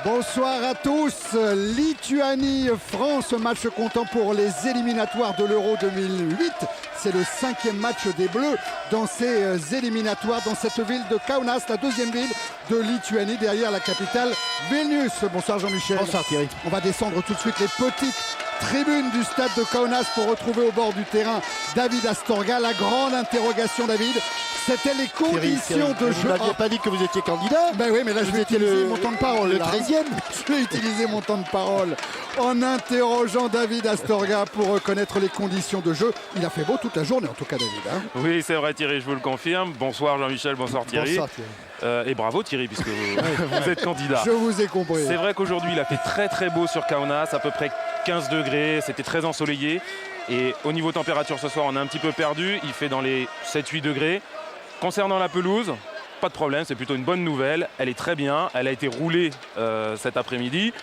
Bonsoir à tous. Lituanie-France, match comptant pour les éliminatoires de l'Euro 2008. C'est le 5e match des Bleus dans ces éliminatoires dans cette ville de Kaunas, la deuxième ville de Lituanie derrière la capitale Vilnius. Bonsoir Jean-Michel. Bonsoir Thierry. On va descendre tout de suite les petites tribunes du stade de Kaunas pour retrouver au bord du terrain David Astorga. La grande interrogation, David, c'était les conditions de jeu. Vous n'aviez pas dit que vous étiez candidat? Ben oui, mais là je vais utiliser mon temps de parole. Le 13e. Je vais utiliser mon temps de parole en interrogeant David Astorga pour reconnaître les conditions de jeu. Il a fait beau toute la journée en tout cas, David. Hein. Oui, c'est vrai Thierry, je vous le confirme. Bonsoir Jean-Michel, bonsoir Thierry. Bonsoir Thierry. Et bravo Thierry, puisque vous êtes candidat. Je vous ai compris. C'est vrai qu'aujourd'hui il a fait très très beau sur Kaunas, à peu près 15 degrés, c'était très ensoleillé. Et au niveau température ce soir on est un petit peu perdu, il fait dans les 7-8 degrés. Concernant la pelouse, pas de problème, c'est plutôt une bonne nouvelle. Elle est très bien, elle a été roulée cet après-midi.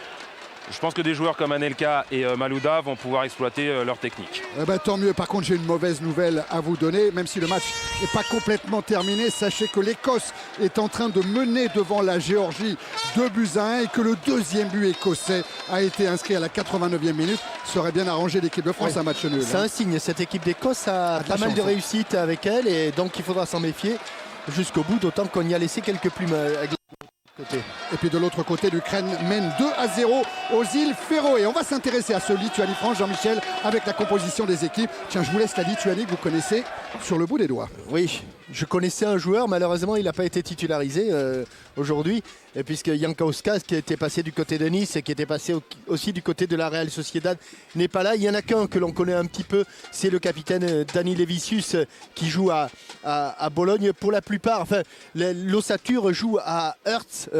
Je pense que des joueurs comme Anelka et Malouda vont pouvoir exploiter leur technique. Eh ben, tant mieux. Par contre, j'ai une mauvaise nouvelle à vous donner. Même si le match n'est pas complètement terminé, sachez que l'Écosse est en train de mener devant la Géorgie 2-1 et que le deuxième but écossais a été inscrit à la 89e minute. Ça aurait bien arrangé l'équipe de France, un match nul. C'est un signe. Cette équipe d'Écosse a pas mal de réussite avec elle et donc il faudra s'en méfier jusqu'au bout, d'autant qu'on y a laissé quelques plumes à côté. Et puis de l'autre côté, l'Ukraine mène 2-0 aux îles Féroé. On va s'intéresser à ce Lituanie-France, Jean-Michel, avec la composition des équipes. Tiens, je vous laisse la Lituanie que vous connaissez sur le bout des doigts. Oui, je connaissais un joueur, malheureusement il n'a pas été titularisé aujourd'hui, puisque Jankowska, qui était passé du côté de Nice et qui était passé aussi du côté de la Real Sociedad, n'est pas là. Il y en a qu'un que l'on connaît un petit peu, c'est le capitaine Dani Levicius qui joue à Bologne pour la plupart. Enfin, l'ossature joue à Hearts,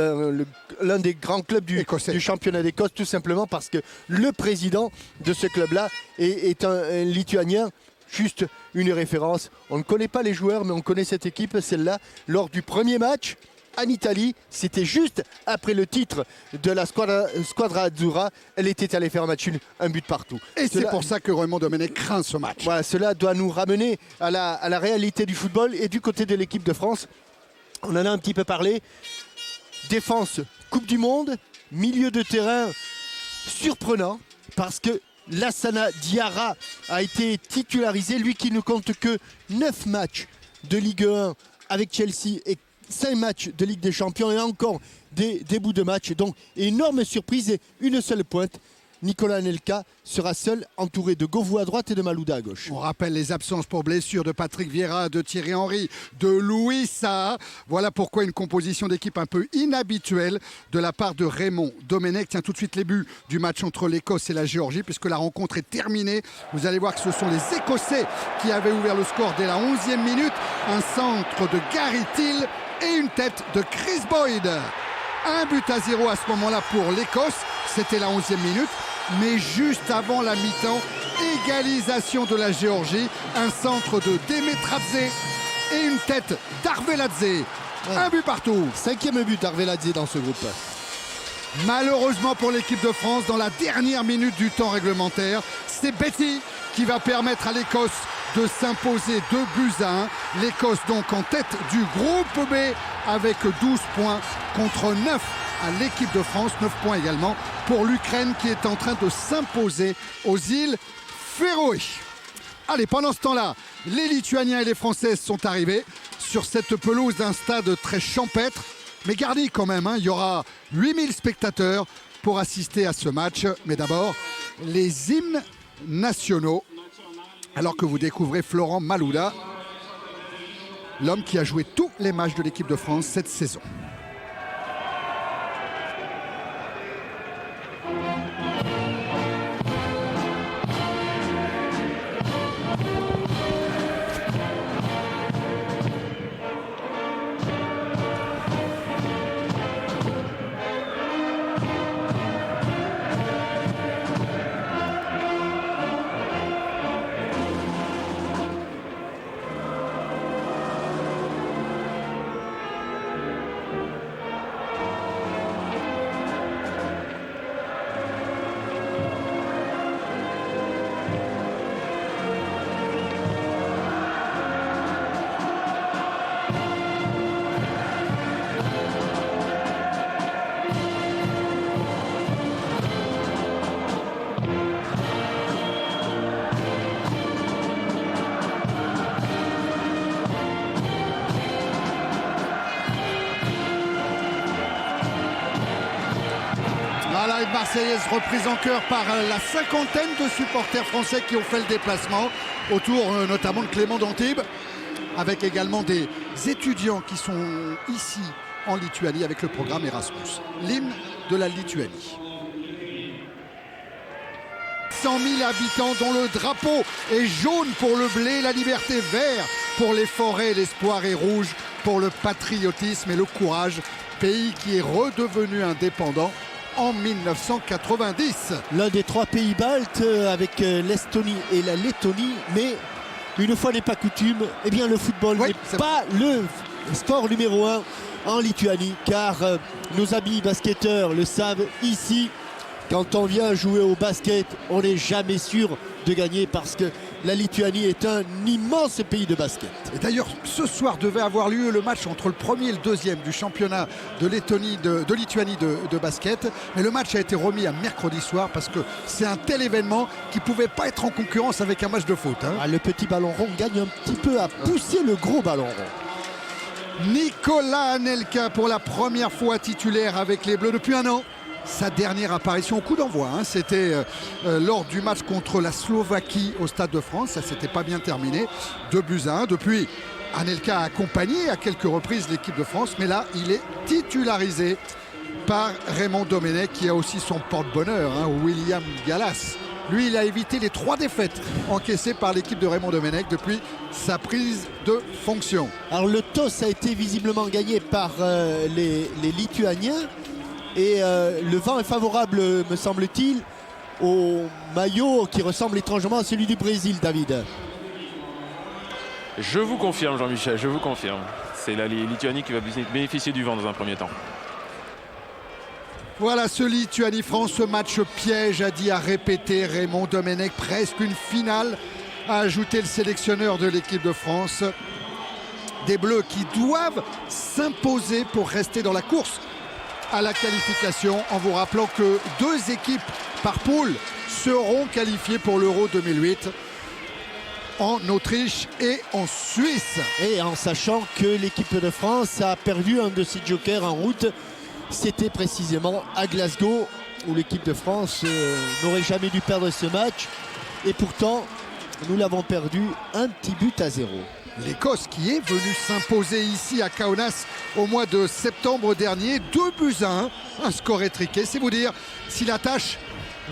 l'un des grands clubs du championnat d'Écosse, tout simplement parce que le président de ce club-là est un Lituanien. Juste une référence. On ne connaît pas les joueurs, mais on connaît cette équipe, celle-là. Lors du premier match en Italie, c'était juste après le titre de la Squadra Azzurra. Elle était allée faire un match, un but partout. Et c'est pour ça que Raymond Domenech craint ce match. Voilà, cela doit nous ramener à la réalité du football et du côté de l'équipe de France. On en a un petit peu parlé. Défense, Coupe du Monde, milieu de terrain surprenant parce que Lassana Diarra a été titularisé, lui qui ne compte que 9 matchs de Ligue 1 avec Chelsea et 5 matchs de Ligue des Champions et encore des bouts de match. Donc énorme surprise et une seule pointe. Nicolas Anelka sera seul, entouré de Govou à droite et de Malouda à gauche. On rappelle les absences pour blessure de Patrick Vieira, de Thierry Henry, de Louis Saha. Voilà pourquoi une composition d'équipe un peu inhabituelle de la part de Raymond Domenech. Tiens tout de suite les buts du match entre l'Écosse et la Géorgie puisque la rencontre est terminée. Vous allez voir que ce sont les Écossais qui avaient ouvert le score dès la 11e minute. Un centre de Gary Thiel et une tête de Chris Boyd. 1-0 à ce moment-là pour l'Écosse. C'était la 11e minute. Mais juste avant la mi-temps, égalisation de la Géorgie, un centre de Demetradze et une tête d'Arveladze. Un but partout. 5e but d'Arveladze dans ce groupe. Malheureusement pour l'équipe de France, dans la dernière minute du temps réglementaire, c'est Betty qui va permettre à l'Écosse de s'imposer 2-1. L'Écosse donc en tête du groupe B avec 12 points contre 9 à l'équipe de France, 9 points également pour l'Ukraine qui est en train de s'imposer aux îles Féroé. Allez, pendant ce temps-là, les Lituaniens et les Françaises sont arrivés sur cette pelouse d'un stade très champêtre, mais garni quand même. Il y aura 8000 spectateurs pour assister à ce match. Mais d'abord, les hymnes nationaux, alors que vous découvrez Florent Malouda, l'homme qui a joué tous les matchs de l'équipe de France cette saison. une Marseillaise reprise en chœur par la cinquantaine de supporters français qui ont fait le déplacement autour notamment de Clément d'Antibes, avec également des étudiants qui sont ici en Lituanie avec le programme Erasmus. L'hymne de la Lituanie. 100 000 habitants dont le drapeau est jaune pour le blé, la liberté vert pour les forêts, l'espoir est rouge pour le patriotisme et le courage. Pays qui est redevenu indépendant en 1990. L'un des 3 pays baltes avec l'Estonie et la Lettonie, mais une fois n'est pas coutume, eh bien le football n'est pas le sport numéro 1 en Lituanie, car nos amis basketteurs le savent ici. Quand on vient jouer au basket, on n'est jamais sûr de gagner parce que la Lituanie est un immense pays de basket. Et d'ailleurs, ce soir devait avoir lieu le match entre le premier et le deuxième du championnat de Lituanie de basket. Mais le match a été remis à mercredi soir parce que c'est un tel événement qui ne pouvait pas être en concurrence avec un match de foot. Le petit ballon rond gagne un petit peu à pousser le gros ballon rond. Nicolas Anelka pour la première fois titulaire avec les Bleus depuis un an. Sa dernière apparition au coup d'envoi, c'était lors du match contre la Slovaquie au Stade de France. Ça s'était pas bien terminé, 2-1. Depuis, Anelka a accompagné à quelques reprises l'équipe de France, mais là il est titularisé par Raymond Domenech, qui a aussi son porte-bonheur, William Gallas. Lui, il a évité les 3 défaites encaissées par l'équipe de Raymond Domenech depuis sa prise de fonction. Alors le toss a été visiblement gagné par les Lituaniens. Et le vent est favorable, me semble-t-il, au maillot qui ressemble étrangement à celui du Brésil, David. Je vous confirme, Jean-Michel, je vous confirme. C'est la Lituanie qui va bénéficier du vent dans un premier temps. Voilà ce Lituanie-France, ce match piège, a dit, à répéter Raymond Domenech. Presque une finale, a ajouté le sélectionneur de l'équipe de France. Des Bleus qui doivent s'imposer pour rester dans la course à la qualification, en vous rappelant que 2 équipes par poule seront qualifiées pour l'Euro 2008 en Autriche et en Suisse. Et en sachant que l'équipe de France a perdu un de ses jokers en route, c'était précisément à Glasgow, où l'équipe de France n'aurait jamais dû perdre ce match. Et pourtant, nous l'avons perdu 1-0. L'Écosse qui est venue s'imposer ici à Kaunas au mois de septembre dernier, 2-1, un score étriqué. C'est vous dire si la tâche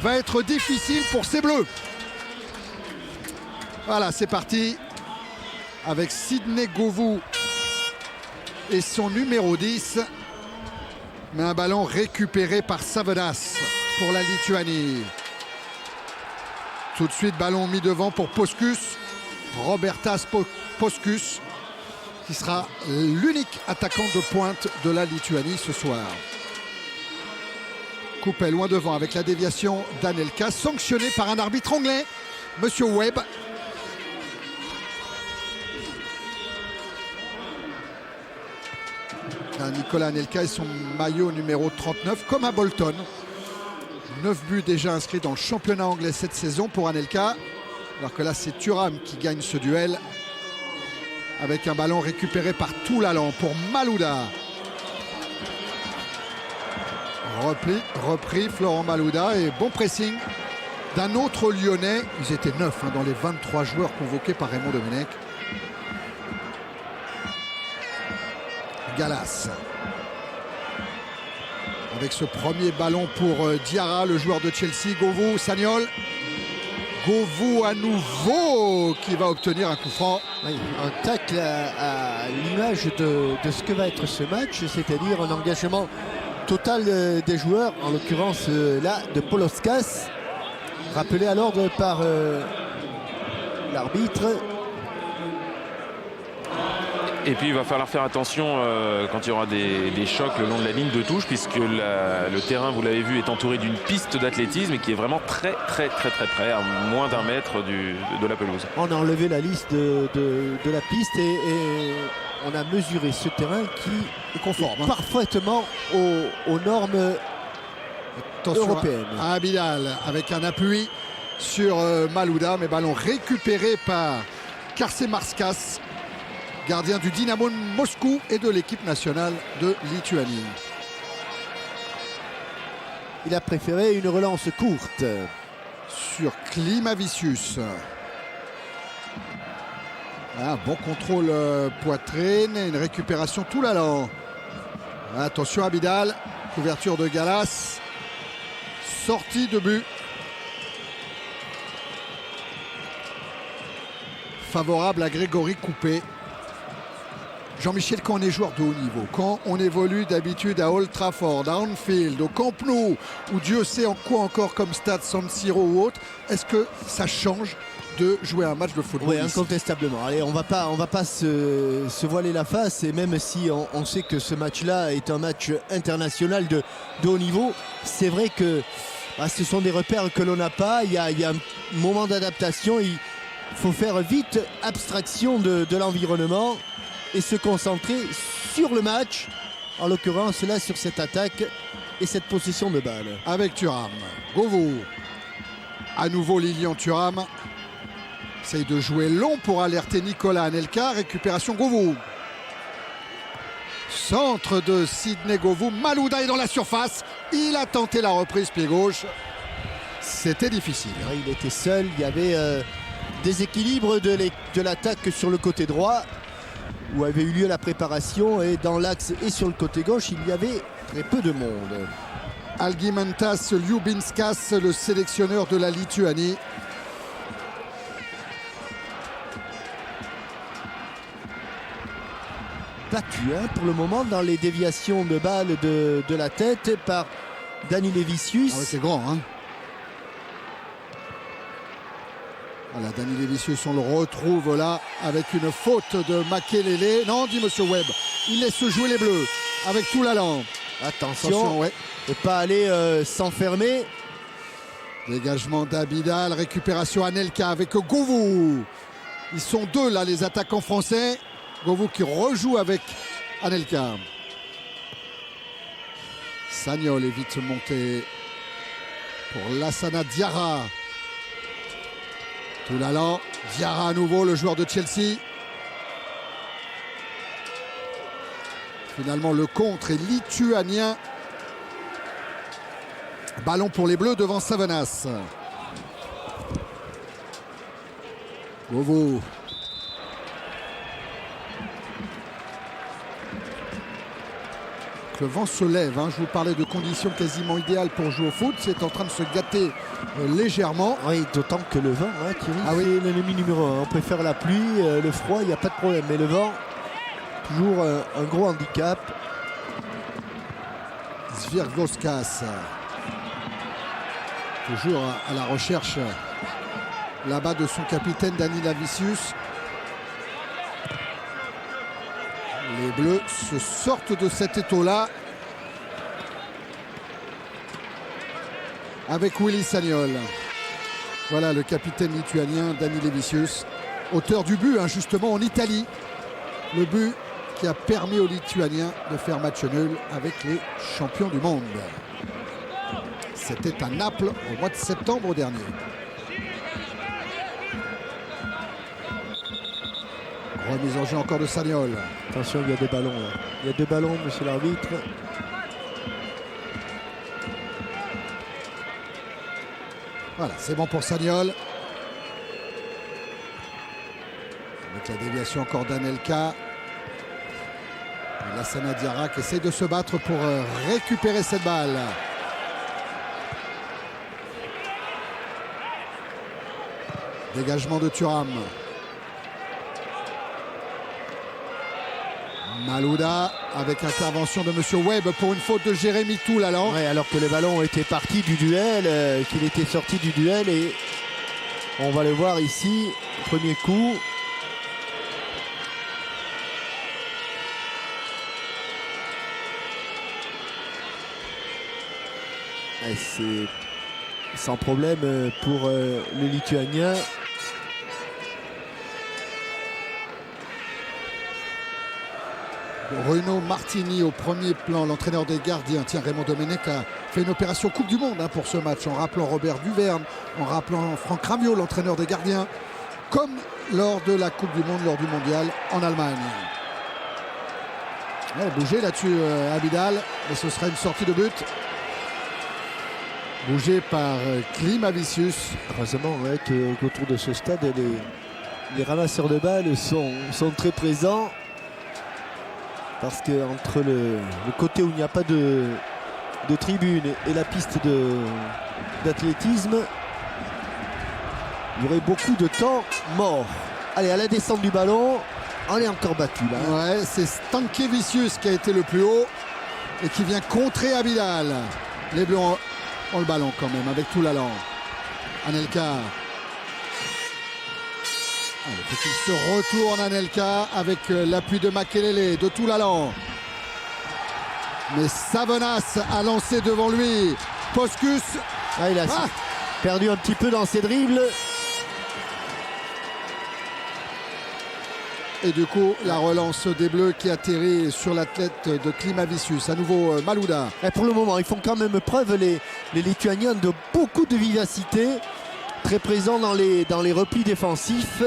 va être difficile pour ces Bleus. Voilà, c'est parti avec Sidney Govou et son numéro 10. Mais un ballon récupéré par Savadas pour la Lituanie. Tout de suite, ballon mis devant pour Poskus. Robertas Poskus, qui sera l'unique attaquant de pointe de la Lituanie ce soir. Coupé loin devant avec la déviation d'Anelka, sanctionné par un arbitre anglais, Monsieur Webb. Nicolas Anelka et son maillot numéro 39, comme à Bolton. 9 buts déjà inscrits dans le championnat anglais cette saison pour Anelka. Alors que là, c'est Thuram qui gagne ce duel avec un ballon récupéré par Toulalan pour Malouda. Repris Florent Malouda et bon pressing d'un autre Lyonnais. Ils étaient 9 dans les 23 joueurs convoqués par Raymond Domenech. Gallas. Avec ce premier ballon pour Diarra, le joueur de Chelsea. Govou, Sagnol. Govou à nouveau qui va obtenir un coup franc. Oui, un tacle à l'image de ce que va être ce match, c'est-à-dire un engagement total des joueurs, en l'occurrence là de Poloskas, rappelé à l'ordre par l'arbitre. Et puis il va falloir faire attention quand il y aura des chocs le long de la ligne de touche, puisque le terrain, vous l'avez vu, est entouré d'une piste d'athlétisme et qui est vraiment très près, à moins d'1 mètre de la pelouse. On a enlevé la liste de la piste et on a mesuré ce terrain qui est conforme, parfaitement aux normes européennes. À Abidal avec un appui sur Malouda, mais ballon récupéré par Karcemarskas, gardien du Dynamo de Moscou et de l'équipe nationale de Lituanie. Il a préféré une relance courte. Sur Klimavicius. Un bon contrôle poitrine et une récupération tout l'allant. Attention Abidal, couverture de Gallas. Sortie de but. Favorable à Grégory Coupé. Jean-Michel, quand on est joueur de haut niveau, quand on évolue d'habitude à Old Trafford, à Anfield, au Camp Nou, ou Dieu sait en quoi encore comme stade San Siro ou autre, est-ce que ça change de jouer un match de football? Oui, incontestablement. Allez, on va pas se voiler la face, et même si on sait que ce match-là est un match international de haut niveau, c'est vrai que ce sont des repères que l'on n'a pas. Il y a un moment d'adaptation. Il faut faire vite abstraction de l'environnement et se concentrer sur le match, en l'occurrence là sur cette attaque et cette possession de balle. Avec Thuram, Govou, à nouveau Lilian Thuram, essaye de jouer long pour alerter Nicolas Anelka, récupération Govou. Centre de Sidney Govou, Malouda est dans la surface, il a tenté la reprise pied gauche, c'était difficile. Il était seul, il y avait déséquilibre de l'attaque sur le côté droit, où avait eu lieu la préparation, et dans l'axe et sur le côté gauche il y avait très peu de monde. Algimantas Liubinskas, le sélectionneur de la Lituanie. Battu pour le moment dans les déviations de balles de la tête par Dani Levicius. Ah oui, c'est grand, hein. Voilà, Dani Levicius, on le retrouve là avec une faute de Makelele. Non, dit Monsieur Webb, il laisse jouer les Bleus avec tout l'allant. Attention, ouais. Ne pas aller s'enfermer. Dégagement d'Abidal, récupération Anelka avec Govou. Ils sont deux là, les attaquants français. Govou qui rejoue avec Anelka. Sagnol est vite monté pour Lassana Diarra. Tout l'allant, Diarra à nouveau, le joueur de Chelsea. Finalement, le contre est lituanien. Ballon pour les Bleus devant Savanas. Govou. Le vent se lève, hein. Je vous parlais de conditions quasiment idéales pour jouer au foot. C'est en train de se gâter légèrement. Oui, d'autant que le vent, Thierry, c'est l'ennemi numéro 1. On préfère la pluie, le froid, il n'y a pas de problème. Mais le vent, toujours un gros handicap. Zvirgoskas, toujours à la recherche là-bas de son capitaine Dani Levicius. Les Bleus se sortent de cet étau-là avec Willy Sagnol. Voilà le capitaine lituanien Dani Levicius, auteur du but, hein, justement en Italie. Le but qui a permis aux Lituaniens de faire match nul avec les champions du monde. C'était à Naples au mois de septembre dernier. Remise en jeu encore de Sagnol. Attention, il y a deux ballons là. Il y a deux ballons, monsieur l'arbitre. Voilà, c'est bon pour Sagnol. Avec la déviation encore d'Anelka. Lassana Diarra qui essaie de se battre pour récupérer cette balle. Dégagement de Thuram. Malouda avec intervention de Monsieur Webb pour une faute de Jérémy Toulalan. Ouais, alors que le ballon était parti du duel, qu'il était sorti du duel, et on va le voir ici, premier coup. C'est sans problème pour le Lituanien. Bruno Martini au premier plan, l'entraîneur des gardiens. Tiens, Raymond Domenech a fait une opération Coupe du Monde pour ce match, en rappelant Robert Duverne, en rappelant Franck Rabiot, l'entraîneur des gardiens, comme lors de la Coupe du Monde, lors du Mondial en Allemagne. Ouais, bougé là-dessus Abidal, et ce sera une sortie de but. bougé par Klimavicius. Heureusement qu'autour de ce stade, les ramasseurs de balles sont très présents. Parce que entre le côté où il n'y a pas de tribune et la piste d'athlétisme, il y aurait beaucoup de temps mort. Allez, à la descente du ballon, on est encore battu là. Ouais, c'est Stankevicius qui a été le plus haut et qui vient contrer Abidal. Les Bleus ont le ballon quand même avec Toulalan. Anelka. Allez, faut qu'il se retourne, Anelka, avec l'appui de Makelele, de Toulalan. Mais Savenas a lancé devant lui. Poskus. Il a perdu un petit peu dans ses dribbles. Et du coup, la relance des Bleus qui atterrit sur la tête de Klimavicius. À nouveau, Malouda. Et pour le moment, ils font quand même preuve, les Lituaniens, de beaucoup de vivacité. Très présents dans les replis défensifs.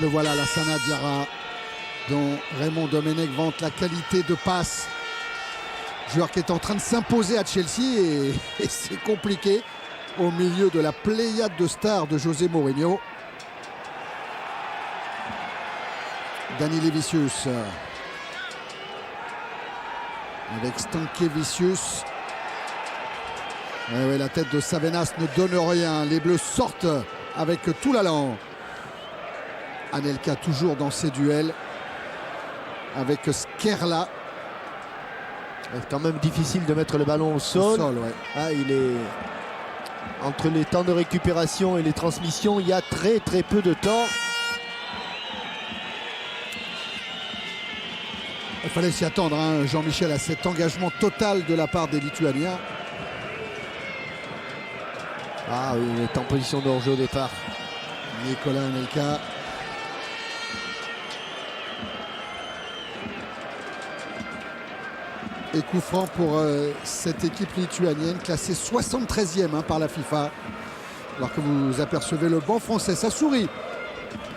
Le voilà, Lassana Diarra, dont Raymond Domenech vante la qualité de passe. Joueur qui est en train de s'imposer à Chelsea et c'est compliqué au milieu de la pléiade de stars de José Mourinho. Dani Levicius avec Stankevicius. Ouais, la tête de Savenas ne donne rien. Les Bleus sortent avec Toulalan. Anelka toujours dans ses duels avec Skerla. C'est quand même difficile de mettre le ballon au sol. Ouais. Il est entre les temps de récupération et les transmissions, il y a très peu de temps. Il fallait s'y attendre, hein, Jean-Michel, à cet engagement total de la part des Lituaniens. Oui, il est en position de hors-jeu au départ. Nicolas Anelka. Et coup franc pour cette équipe lituanienne, classée 73e par la FIFA. Alors que vous apercevez le banc français, ça sourit.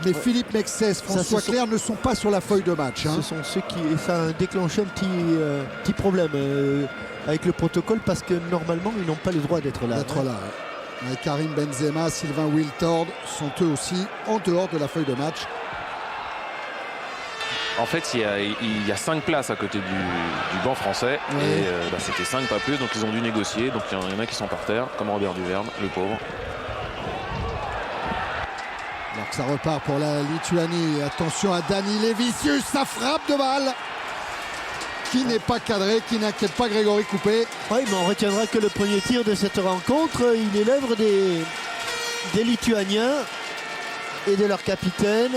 Mais Philippe Mexès, François Clerc ne sont pas sur la feuille de match. Ce sont ceux qui... Ça a déclenché un petit problème avec le protocole parce que normalement, ils n'ont pas le droit d'être là. Ouais. Karim Benzema, Sylvain Wiltord sont eux aussi en dehors de la feuille de match. En fait, il y a 5 places à côté du banc français. Ouais. Et c'était 5, pas plus. Donc ils ont dû négocier. Donc il y en a qui sont par terre, comme Robert Duverne, le pauvre. Alors que ça repart pour la Lituanie. Attention à Dani Levicius, sa frappe de balle qui n'est pas cadré, qui n'inquiète pas Grégory Coupé. Oui, mais on retiendra que le premier tir de cette rencontre, il est l'œuvre des Lituaniens et de leur capitaine.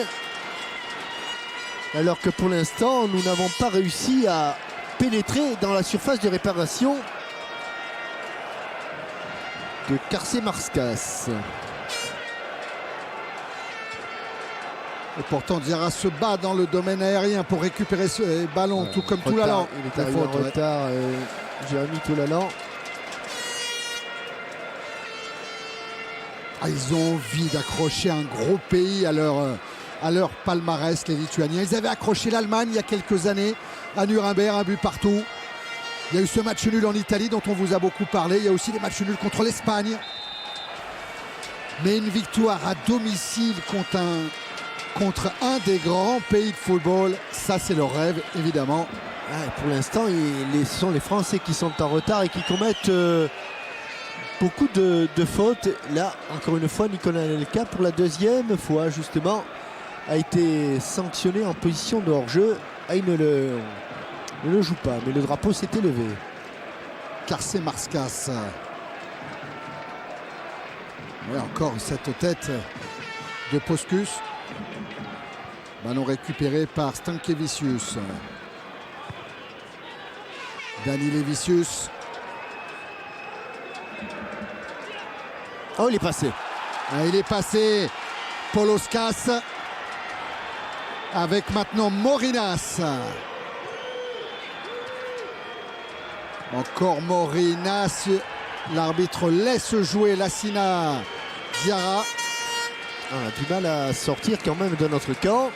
Alors que pour l'instant, nous n'avons pas réussi à pénétrer dans la surface de réparation de Karcemarskas. Et pourtant Diarra se bat dans le domaine aérien pour récupérer ce ballon, tout comme Toulalan. Il est arrivé en retard, Jérémy Toulalan. Ils ont envie d'accrocher un gros pays à leur palmarès, les Lituaniens. Ils avaient accroché l'Allemagne il y a quelques années à Nuremberg, un but partout. Il y a eu ce match nul en Italie dont on vous a beaucoup parlé. Il y a aussi des matchs nuls contre l'Espagne. Mais une victoire à domicile contre un des grands pays de football, ça c'est leur rêve évidemment. Pour l'instant, ce sont les Français qui sont en retard et qui commettent beaucoup de fautes. Là, encore une fois, Nicolas Anelka, pour la deuxième fois justement, a été sanctionné en position de hors-jeu. Il ne le joue pas, mais le drapeau s'est élevé. Karcemarskas. Encore cette tête de Poskus. Ballon récupéré par Stankevicius. Dani Levicius. Il est passé. Il est passé. Poloskas. Avec maintenant Morinas. Encore Morinas. L'arbitre laisse jouer Lassina Diarra. On a du mal à sortir quand même de notre camp.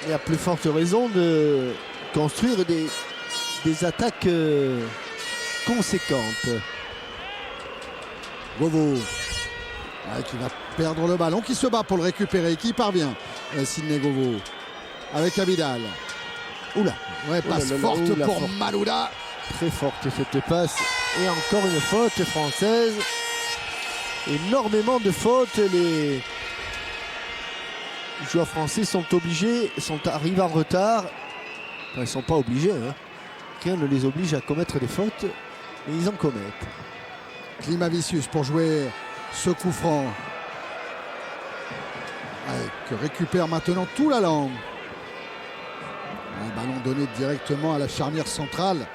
Et à plus forte raison de construire des attaques conséquente. Govo qui va perdre le ballon, qui se bat pour le récupérer, qui parvient. Sidney Govo avec Abidal. Oula, ouais, passe forte pour forte. Malouda. Très forte cette passe. Et encore une faute française. Énormément de fautes. Les joueurs français sont arrivés en retard. Enfin, ils ne sont pas obligés. Hein. Rien ne les oblige à commettre des fautes. Mais ils en commettent. Klimavicius pour jouer ce coup franc. Ouais, que récupère maintenant tout la langue. Un ballon donné directement à la charnière centrale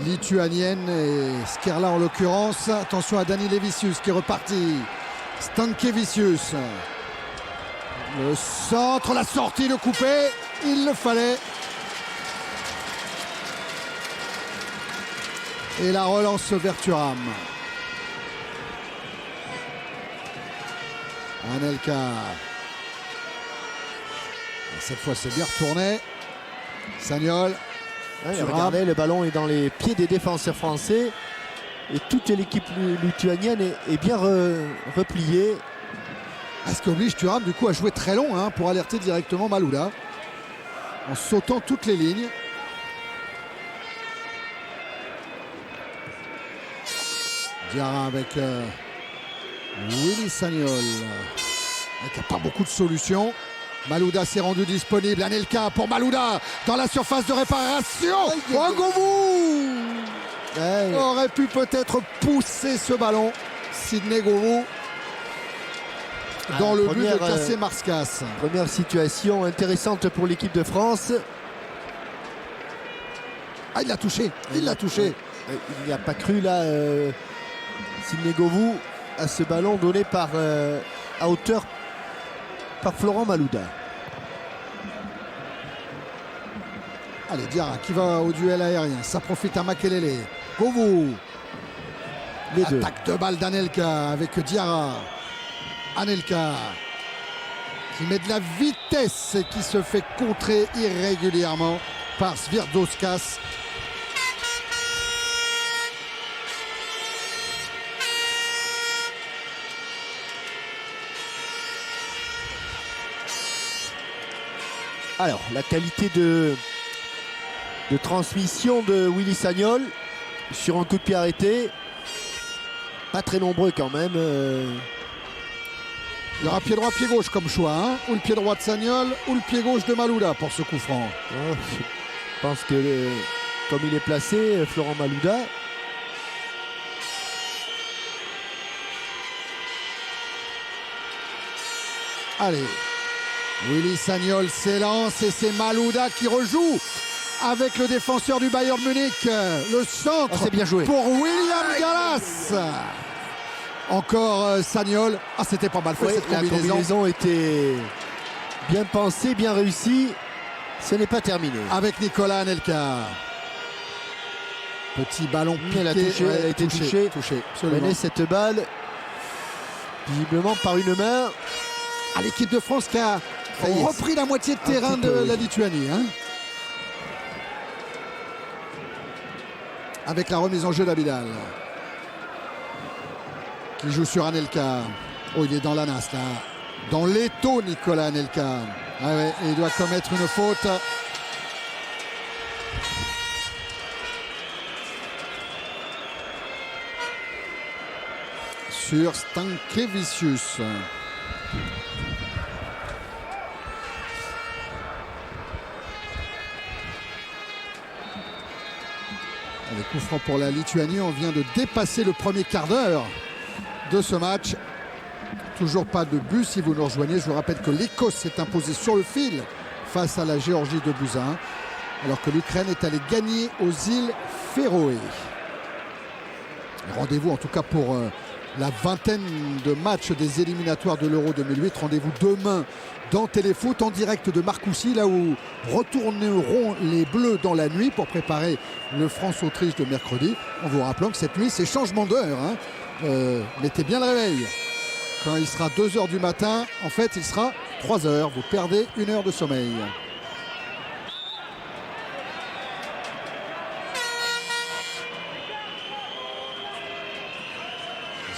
lituanienne et Skerla en l'occurrence. Attention à Dani Levicius qui est reparti. Stankevicius. Le centre, la sortie, le coupé. Il le fallait. Et la relance vers Thuram. Anelka. Cette fois c'est bien retourné. Sagnol. Ouais, regardez, le ballon est dans les pieds des défenseurs français. Et toute l'équipe lituanienne est bien repliée. Ce qui oblige Thuram du coup à jouer très long hein, pour alerter directement Malouda. En sautant toutes les lignes. Diarra avec Willy Sagnol. Qui n'a pas beaucoup de solutions. Malouda s'est rendu disponible. Anelka pour Malouda dans la surface de réparation. Govou aurait pu peut-être pousser ce ballon. Sidney Govou dans le but de casser Marskas. Première situation intéressante pour l'équipe de France. Il l'a touché. Il l'a touché. Il n'y a pas cru là Sidney Govou à ce ballon donné à hauteur par Florent Malouda. Allez, Diarra qui va au duel aérien. Ça profite à Makelele. Govou. Attaque de balle d'Anelka avec Diarra. Anelka qui met de la vitesse et qui se fait contrer irrégulièrement par Svirdoskas. Alors, la qualité de transmission de Willy Sagnol sur un coup de pied arrêté. Pas très nombreux quand même. Il y aura pied droit, pied gauche comme choix. Hein, ou le pied droit de Sagnol ou le pied gauche de Malouda pour ce coup franc. Oh, je pense que comme il est placé, Florent Malouda. Allez. Willy Sagnol s'élance et c'est Malouda qui rejoue avec le défenseur du Bayern Munich. Le centre c'est bien joué pour William Gallas. Encore Sagnol. C'était pas mal fait cette combinaison. La combinaison était bien pensée, bien réussie. Ce n'est pas terminé. Avec Nicolas Anelka. Petit ballon piqué. Elle a été touchée. Menée cette balle visiblement par une main. À l'équipe de France qui a repris la moitié de terrain de la Lituanie. Hein. Avec la remise en jeu d'Abidal. Qui joue sur Anelka. Oh, il est dans la nasse là. Dans l'étau, Nicolas Anelka. Ah ouais, et il doit commettre une faute. Sur Stankevicius. Les coups francs pour la Lituanie, on vient de dépasser le premier quart d'heure de ce match. Toujours pas de but si vous nous rejoignez. Je vous rappelle que l'Écosse s'est imposée sur le fil face à la Géorgie de buts à 1, alors que l'Ukraine est allée gagner aux îles Féroé. Rendez-vous en tout cas pour la vingtaine de matchs des éliminatoires de l'Euro 2008. Rendez-vous demain dans Téléfoot en direct de Marcoussis, là où retourneront les Bleus dans la nuit pour préparer le France-Autriche de mercredi. En vous rappelant que cette nuit, c'est changement d'heure. Hein. Mettez bien le réveil. Quand il sera 2 h du matin, en fait, il sera 3 h. Vous perdez 1 heure de sommeil.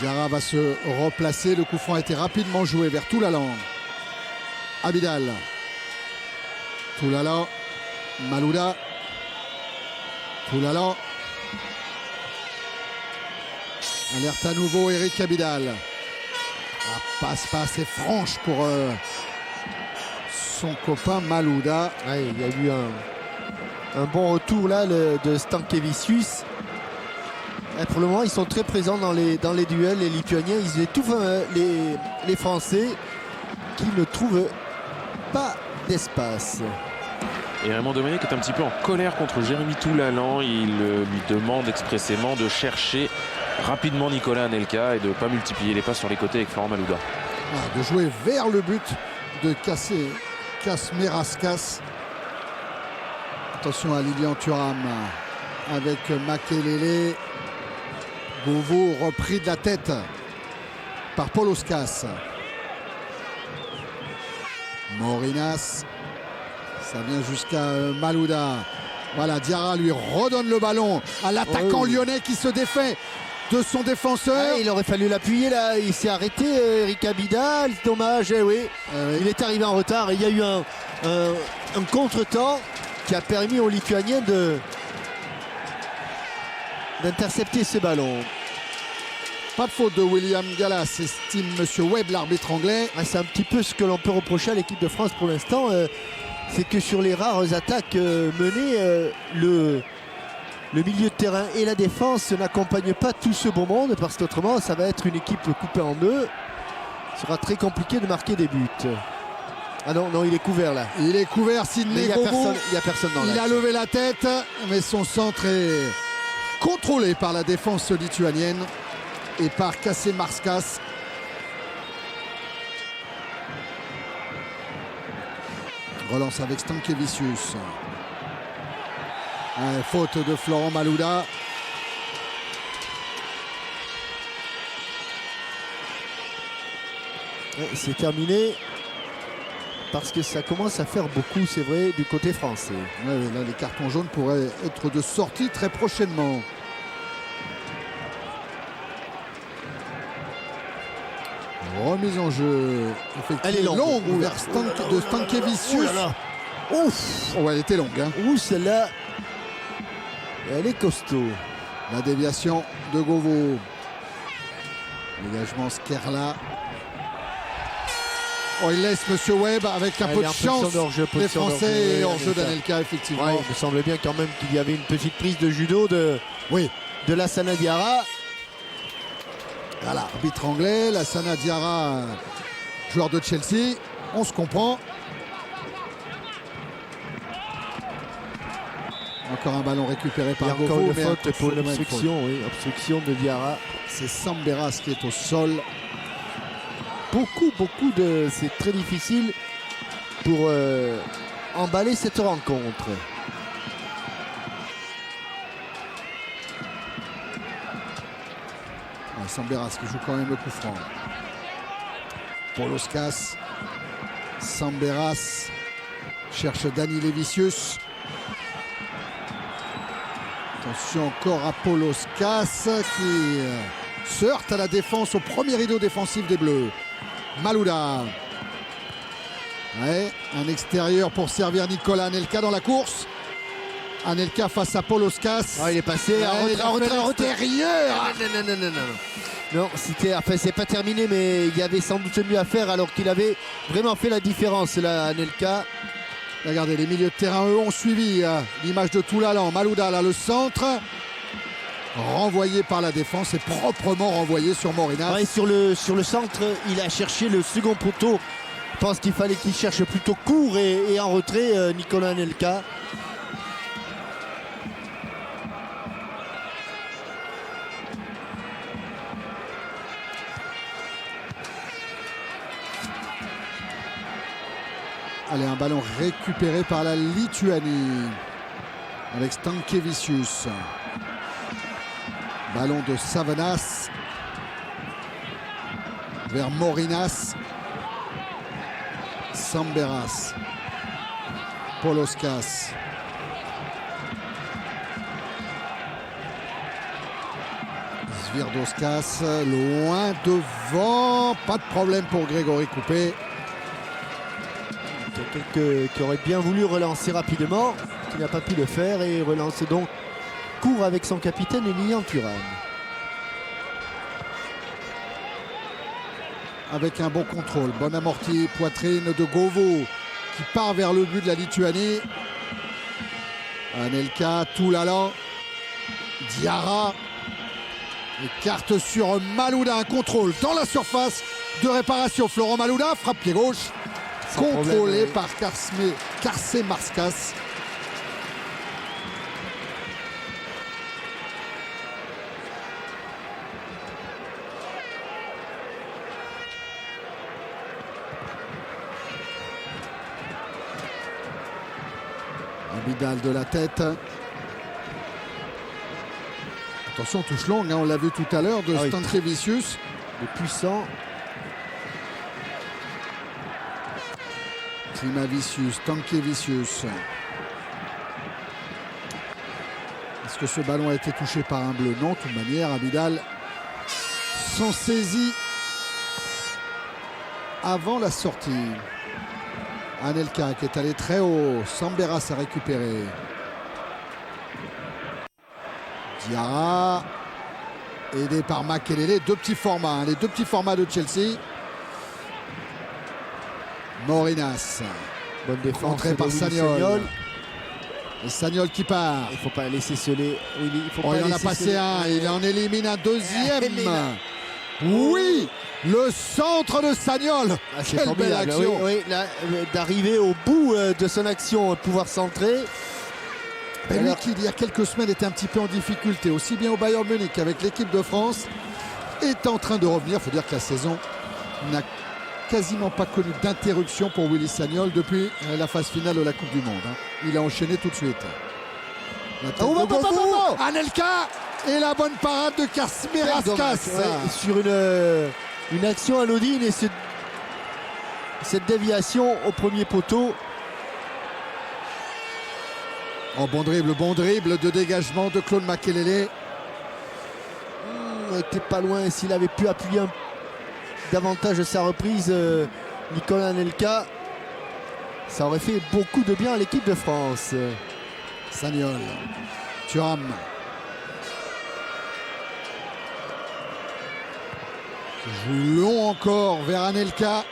Diarra va se replacer. Le coup franc a été rapidement joué vers Toulalan. Abidal. Toulalan. Malouda. Toulalan. Alerte à nouveau Eric Abidal. La passe pas assez franche pour son copain Malouda. Ouais, il y a eu un bon retour là de Stankevicius. Et pour le moment, ils sont très présents dans les duels. Les Lituaniens, ils étouffent les Français qui ne trouvent pas d'espace. Et Raymond Domenech est un petit peu en colère contre Jérémy Toulalan. Il lui demande expressément de chercher rapidement Nicolas Anelka et de ne pas multiplier les passes sur les côtés avec Florent Malouda. De jouer vers le but de Kasmeraskas. Attention à Lilian Thuram avec Makelele. Govo repris de la tête par Pauloskas. Morinas. Ça vient jusqu'à Malouda. Voilà, Diarra lui redonne le ballon à l'attaquant lyonnais qui se défait de son défenseur. Il aurait fallu l'appuyer là, il s'est arrêté, Eric Abidal, dommage, oui. Il est arrivé en retard et il y a eu un contretemps qui a permis aux Lituaniens d'intercepter ce ballon. Pas de faute de William Gallas, estime Monsieur Webb, l'arbitre anglais. C'est un petit peu ce que l'on peut reprocher à l'équipe de France pour l'instant. C'est que sur les rares attaques menées, le milieu de terrain et la défense n'accompagnent pas tout ce beau monde, parce qu'autrement ça va être une équipe coupée en deux. Il sera très compliqué de marquer des buts. Ah non, il est couvert là. Il est couvert, Sidney Govou. Il n'y a personne dans l'axe. Il a levé la tête, mais son centre est contrôlé par la défense lituanienne et par Kasmeraskas. Relance avec Stankevicius. Faute de Florent Malouda. C'est terminé parce que ça commence à faire beaucoup, c'est vrai, du côté français. Ouais, là, les cartons jaunes pourraient être de sortie très prochainement. Remise en jeu. Elle est longue. Vers de Stankevicius. Ouf. Oh, elle était longue. Hein. Ouh, celle-là, elle est costaud. La déviation de Govo. Dégagement Skerla. Oh, il laisse Monsieur Webb avec un peu de chance. Les Français et hors-jeu d'Anelka, effectivement. Ouais, il me semble bien quand même qu'il y avait une petite prise de judo de Lassana Diarra. Voilà, arbitre anglais, Lassana Diarra, joueur de Chelsea. On se comprend. Encore un ballon récupéré par Govo. Encore une faute pour une obstruction, obstruction de Diarra. C'est Samberas qui est au sol. Beaucoup de... C'est très difficile pour emballer cette rencontre. Samberas qui joue quand même le coup franc. Pauloskas. Samberas cherche Dani Levicius. Attention encore à Pauloskas qui se heurte à la défense, au premier rideau défensif des Bleus. Malouda. Ouais, un extérieur pour servir Nicolas Anelka dans la course. Anelka face à Pauloskas. Il est passé en retrait intérieur. Non, c'est pas terminé, mais il y avait sans doute mieux à faire alors qu'il avait vraiment fait la différence là, Anelka. Regardez, les milieux de terrain, eux, ont suivi l'image de Toulalan. Malouda, là, le centre. Renvoyé par la défense et proprement renvoyé sur Morinas. Ouais, sur le centre, il a cherché le second poteau. Je pense qu'il fallait qu'il cherche plutôt court et en retrait, Nicolas Anelka. Allez, un ballon récupéré par la Lituanie avec Stankevicius. Ballon de Savanas vers Morinas. Samberas. Pauloskas. Svierdoskas, loin devant. Pas de problème pour Grégory Coupé. Quelqu'un qui aurait bien voulu relancer rapidement, qui n'a pas pu le faire et relance donc court avec son capitaine Lilian Thuram. Avec un bon contrôle, bonne amortie, poitrine de Govo qui part vers le but de la Lituanie. Anelka, Toulalan, Diarra écarte sur Malouda, un contrôle dans la surface de réparation. Florent Malouda, frappe pied gauche, contrôlé par Karsé Marskas. Abidal de la tête. Attention, touche longue, hein, on l'a vu tout à l'heure de Stankiewicz. Le puissant. Klimavicius, Stankiewicz. Est-ce que ce ballon a été touché par un bleu? Non, de toute manière, Abidal s'en saisit avant la sortie. Anelka qui est allé très haut. Samberas a récupéré. Diarra aidé par Makelele. Deux petits formats, hein, les deux petits formats de Chelsea. Morinas. Bonne défense Contré par Sagnol. Et Sagnol qui part. Il ne faut pas laisser sceller. Il en a passé un. Il en élimine un deuxième. Oui, le centre de Sagnol. Quelle belle action. D'arriver au bout de son action, pouvoir centrer. Et lui qui, il y a quelques semaines, était un petit peu en difficulté, aussi bien au Bayern Munich qu'avec l'équipe de France, est en train de revenir. Il faut dire que la saison n'a quasiment pas connu d'interruption pour Willy Sagnol depuis la phase finale de la Coupe du Monde. Il a enchaîné tout de suite. Anelka et la bonne parade de Karsé Marskas. Sur une action anodine et cette déviation au premier poteau. Oh, bon dribble de dégagement de Claude Makelele. Il n'était pas loin. S'il avait pu appuyer davantage sa reprise, Nicolas Anelka, ça aurait fait beaucoup de bien à l'équipe de France. Sagnol, Thuram. Joue long encore vers Anelka.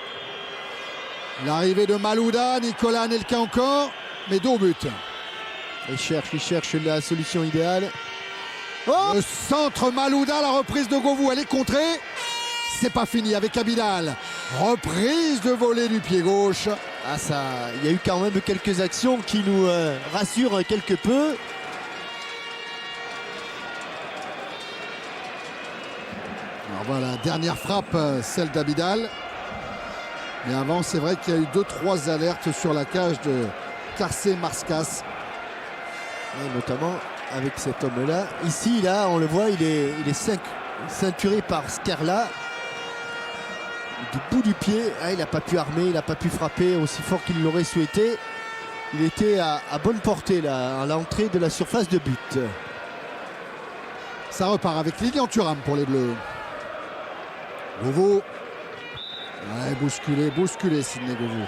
L'arrivée de Malouda, Nicolas Anelka encore, mais deux buts. Il cherche la solution idéale. Oh, le centre Malouda, la reprise de Govou, elle est contrée. C'est pas fini avec Abidal. Reprise de volée du pied gauche. Ah ça, il y a eu quand même quelques actions qui nous rassurent quelque peu. Alors voilà, dernière frappe, celle d'Abidal. Mais avant, c'est vrai qu'il y a eu 2-3 alertes sur la cage de Karsé Marskas. Et notamment avec cet homme-là. Ici, là, on le voit, il est ceinturé par Scarla. Du bout du pied, il n'a pas pu armer, il n'a pas pu frapper aussi fort qu'il l'aurait souhaité. Il était à bonne portée là, à l'entrée de la surface de but. Ça repart avec Lilian Thuram pour les Bleus. Govou. Ouais, bousculé Sidney Govou.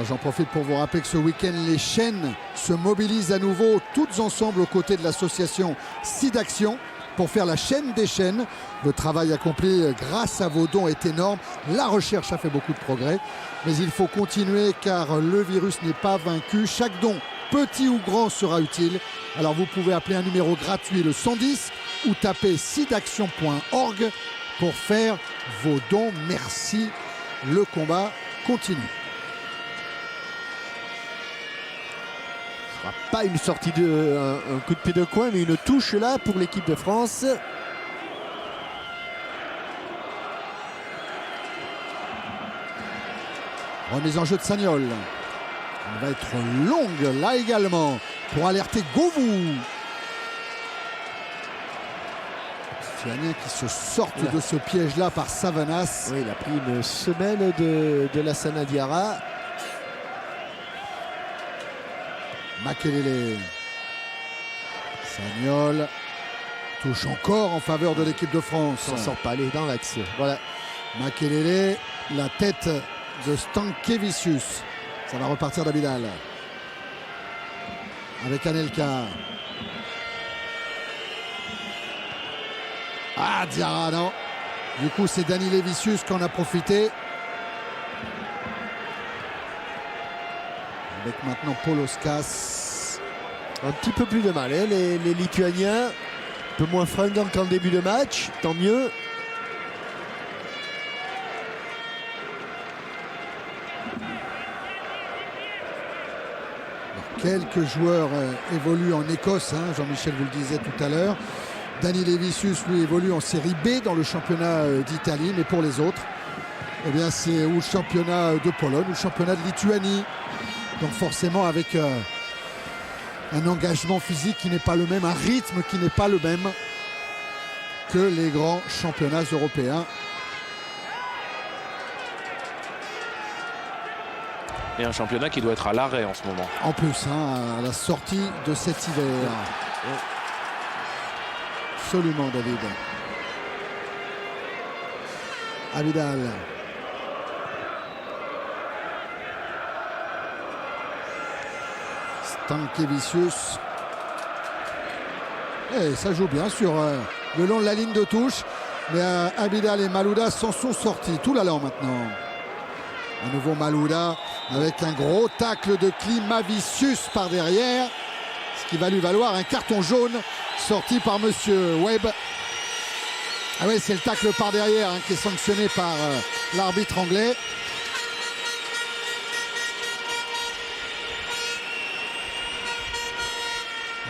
J'en profite pour vous rappeler que ce week-end, les chaînes se mobilisent à nouveau, toutes ensemble aux côtés de l'association SIDAction pour faire la chaîne des chaînes. Le travail accompli grâce à vos dons est énorme. La recherche a fait beaucoup de progrès, mais il faut continuer car le virus n'est pas vaincu. Chaque don, petit ou grand, sera utile. Alors vous pouvez appeler un numéro gratuit, le 110, ou taper sidaction.org pour faire vos dons. Merci. Le combat continue. Pas une sortie un coup de pied de coin, mais une touche là pour l'équipe de France. Remise en jeu de Sagnol. Elle va être longue là également pour alerter Govou. Lituaniens qui se sortent de ce piège-là par Savanas. Oui, il a pris une semelle de Lassana Diarra. Makelele. Sagnol. Touche encore en faveur de l'équipe de France. On s'en sort pas, elle est dans l'axe. Voilà. Makelele, la tête de Stankevicius. Ça va repartir d'Abidal. Avec Anelka. Ah, Diarra, non. Du coup, c'est Dani Lévicius qui en a profité. Avec maintenant Poloskas. Un petit peu plus de mal, hein, les Lituaniens. Un peu moins fringants qu'en début de match, tant mieux. Quelques joueurs évoluent en Écosse, hein, Jean-Michel vous le disait tout à l'heure. Dani Lévicius, lui, évolue en série B dans le championnat d'Italie, mais pour les autres, eh bien, c'est ou le championnat de Pologne ou le championnat de Lituanie. Donc forcément avec un engagement physique qui n'est pas le même, un rythme qui n'est pas le même que les grands championnats européens. Et un championnat qui doit être à l'arrêt en ce moment. En plus, hein, à la sortie de cet hiver. Absolument, David. Abidal. Stankevicius. Et ça joue bien sur le long de la ligne de touche. Mais Abidal et Malouda s'en sont sortis. Tout l'allant maintenant. À nouveau Malouda avec un gros tacle de Klimavicius par derrière. Ce qui va lui valoir un carton jaune sorti par Monsieur Webb. Ah ouais, c'est le tacle par derrière qui est sanctionné par l'arbitre anglais.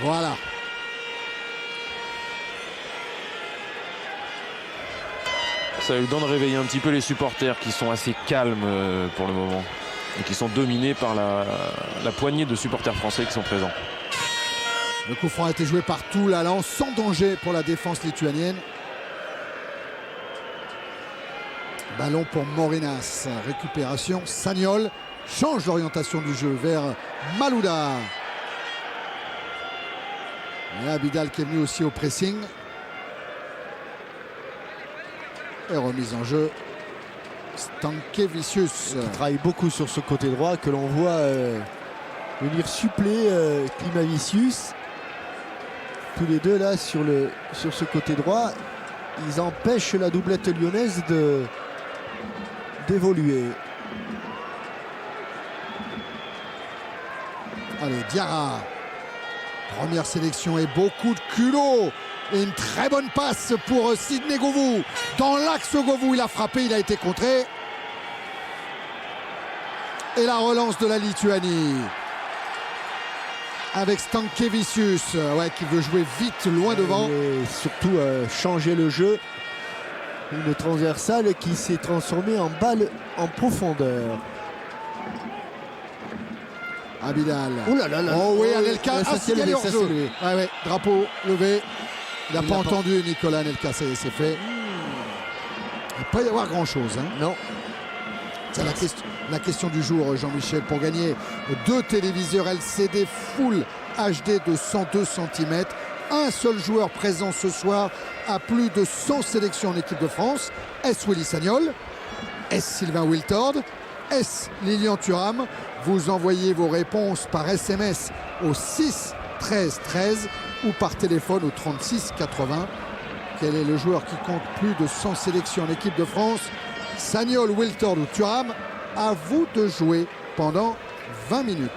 Voilà. Ça a eu le temps de réveiller un petit peu les supporters qui sont assez calmes pour le moment et qui sont dominés par la poignée de supporters français qui sont présents. Le coup franc a été joué par Toulalan sans danger pour la défense lituanienne. Ballon pour Morinas. Récupération. Sagnol change l'orientation du jeu vers Malouda. Et Abidal qui est venu aussi au pressing. Et remise en jeu. Stankevicius. Qui travaille beaucoup sur ce côté droit que l'on voit venir suppléer Klimavicius. Tous les deux là sur ce côté droit, ils empêchent la doublette lyonnaise d'évoluer. Allez, Diarra. Première sélection et beaucoup de culot. Et une très bonne passe pour Sidney Govou. Dans l'axe Govou, il a frappé, il a été contré. Et la relance de la Lituanie. Avec Stankevicius, qui veut jouer vite, loin devant. Et surtout changer le jeu. Une transversale qui s'est transformée en balle en profondeur. Abidal. Oh là là là. Oh oui, Anelka ça a s'est signalé levé, hors ça jeu. s'est levé. Ouais, drapeau levé. Il n'a Il pas l'a pas. entendu Nicolas Anelka, c'est fait. Il ne peut pas y avoir grand-chose. Non. C'est la question du jour, Jean-Michel, pour gagner 2 téléviseurs LCD Full HD de 102 cm. Un seul joueur présent ce soir à plus de 100 sélections en équipe de France. Est-ce Willy Sagnol? Est-ce Sylvain Wiltord? Est-ce Lilian Thuram? Vous envoyez vos réponses par SMS au 6 13 13 ou par téléphone au 36 80. Quel est le joueur qui compte plus de 100 sélections en équipe de France? Sagnol, Wiltord ou Thuram? À vous de jouer pendant 20 minutes.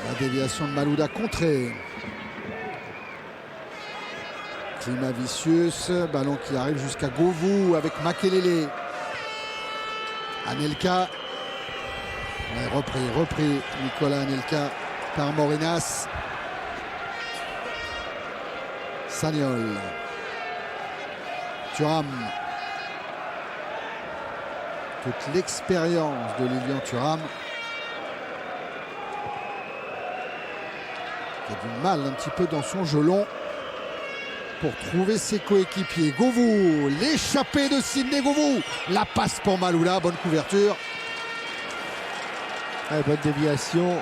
La déviation de Malouda contrée. Klimavicius, ballon qui arrive jusqu'à Govou avec Makelele. Anelka. Ouais, repris Nicolas Anelka par Morinas. Sagnol. Thuram. Toute l'expérience de Lilian Thuram. Il a du mal un petit peu dans son jeu long pour trouver ses coéquipiers. Govou, l'échappée de Sidney Govou. La passe pour Malouda, bonne couverture. Ouais, bonne déviation.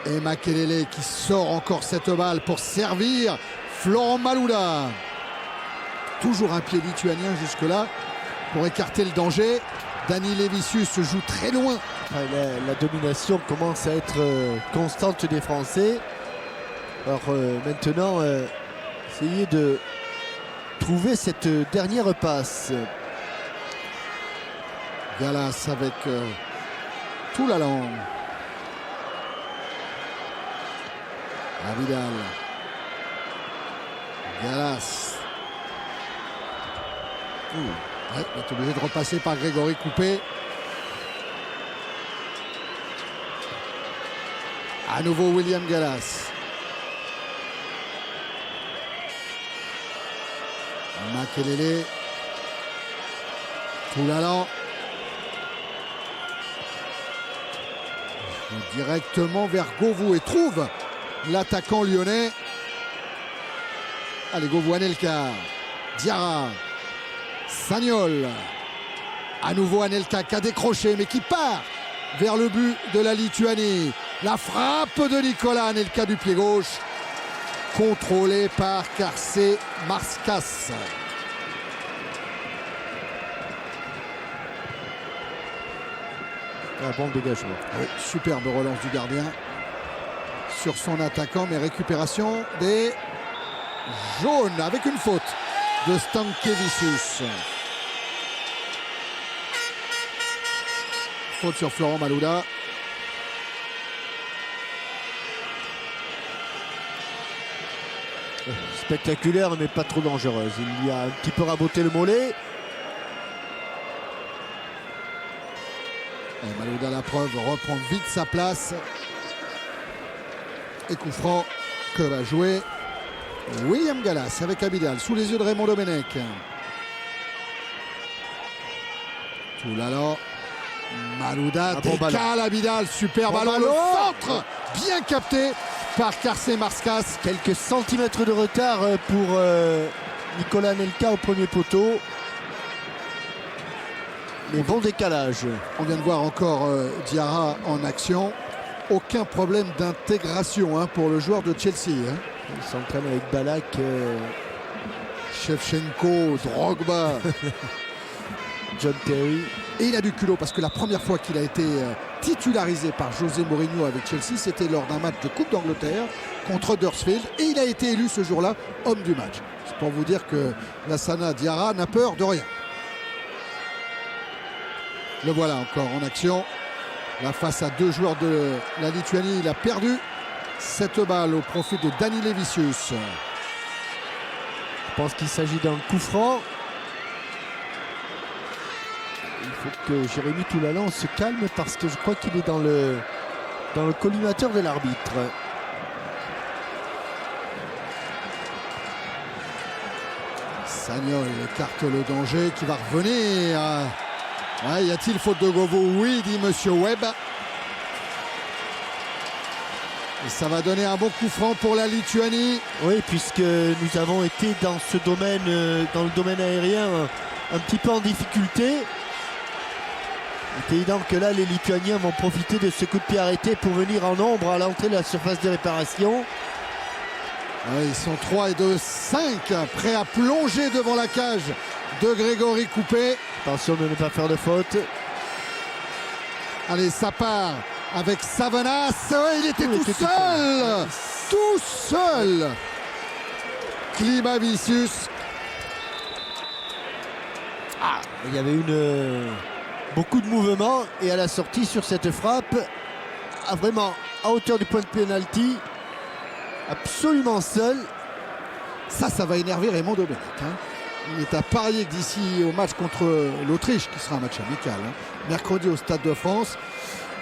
Et Makelele qui sort encore cette balle pour servir Florent Malouda. Toujours un pied lituanien jusque-là pour écarter le danger. Dani Lévicius se joue très loin. La domination commence à être constante des Français. Alors maintenant, essayez de trouver cette dernière passe. Gallas avec tout la langue. Abidal. Gallas. Ouais, il est obligé de repasser par Grégory Coupé. À nouveau William Gallas. Makelele. Toulalan. Directement vers Govou et trouve l'attaquant lyonnais. Allez, Govou, Anelka. Diarra. Sagnol. À nouveau Anelka qui a décroché mais qui part vers le but de la Lituanie. La frappe de Nicolas Anelka du pied gauche. Contrôlé par Karsé Marskas. Un bon dégagement. Oui, superbe relance du gardien sur son attaquant, mais récupération des jaunes avec une faute de Stankevicius. Faute sur Florent Malouda. Spectaculaire mais pas trop dangereuse. Il lui a un petit peu raboté le mollet. Et Malouda, la preuve, reprend vite sa place. Et coup franc que va jouer William Gallas avec Abidal sous les yeux de Raymond Domenech. Toulalan. Malouda décale Abidal. Super ballon. Le centre bien capté par Karsé Marskas. Quelques centimètres de retard pour Nicolas Anelka au premier poteau. Mais bon décalage. On vient de voir encore Diarra en action. Aucun problème d'intégration pour le joueur de Chelsea. Il s'entraîne avec Balak. Shevchenko, Drogba. John Terry. Et il a du culot parce que la première fois qu'il a été titularisé par José Mourinho avec Chelsea, c'était lors d'un match de Coupe d'Angleterre contre Huddersfield. Et il a été élu ce jour-là homme du match. C'est pour vous dire que Lassana Diarra n'a peur de rien. Le voilà encore en action. Là, face à deux joueurs de la Lituanie, il a perdu cette balle au profit de Dani Lévicius. Je pense qu'il s'agit d'un coup franc. Il faut que Jérémy Toulalan se calme parce que je crois qu'il est dans le collimateur de l'arbitre. Sagnol écarte le danger qui va revenir. Ouais, y a-t-il faute de Govou? Oui, dit Monsieur Webb. Et ça va donner un bon coup franc pour la Lituanie. Oui, puisque nous avons été dans ce domaine, dans le domaine aérien, un petit peu en difficulté. Il est évident que là, les Lituaniens vont profiter de ce coup de pied arrêté pour venir en nombre à l'entrée de la surface de réparation. Ouais, ils sont 3 et 2, 5, prêts à plonger devant la cage de Grégory Coupé. Attention de ne pas faire de faute. Allez, ça part avec Savanas. Ouais, il était tout seul. Tout seul. Klimavicius. Il y avait beaucoup de mouvements et à la sortie sur cette frappe, vraiment à hauteur du point de pénalty, absolument seul. Ça va énerver Raymond Domenech. Il est à parier que d'ici au match contre l'Autriche, qui sera un match amical, mercredi au Stade de France,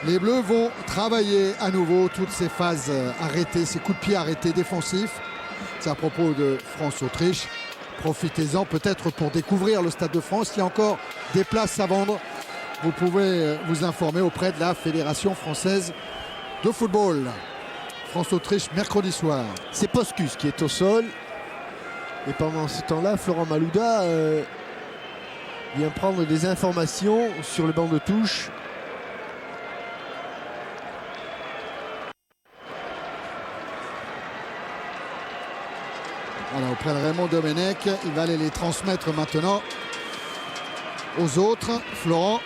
les Bleus vont travailler à nouveau toutes ces phases arrêtées, ces coups de pied arrêtés défensifs. C'est à propos de France-Autriche. Profitez-en peut-être pour découvrir le Stade de France. Il y a encore des places à vendre. Vous pouvez vous informer auprès de la Fédération française de football. France-Autriche mercredi soir. C'est Poscus qui est au sol. Et pendant ce temps-là, Florent Malouda vient prendre des informations sur le banc de touche. Voilà, auprès de Raymond Domenech. Il va aller les transmettre maintenant aux autres. Florent.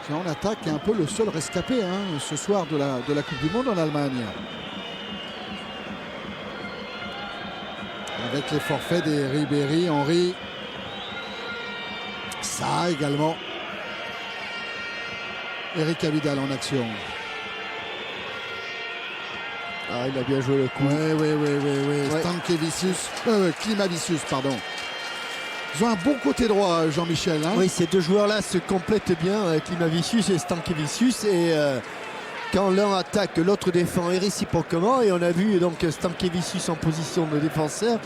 Qui en attaque est un peu le seul rescapé ce soir de la Coupe du Monde en Allemagne. Avec les forfaits des Ribéry, Henry. Ça également. Eric Abidal en action. Ah, il a bien joué le coup. Oui. Ouais. Stankevicius, Klimavicius, pardon. Ils ont un bon côté droit, Jean-Michel. Oui, ces deux joueurs-là se complètent bien, Klimavicius et Stankevicius. Et quand l'un attaque, l'autre défend, et réciproquement. Et on a vu donc Stankevicius en position de défenseur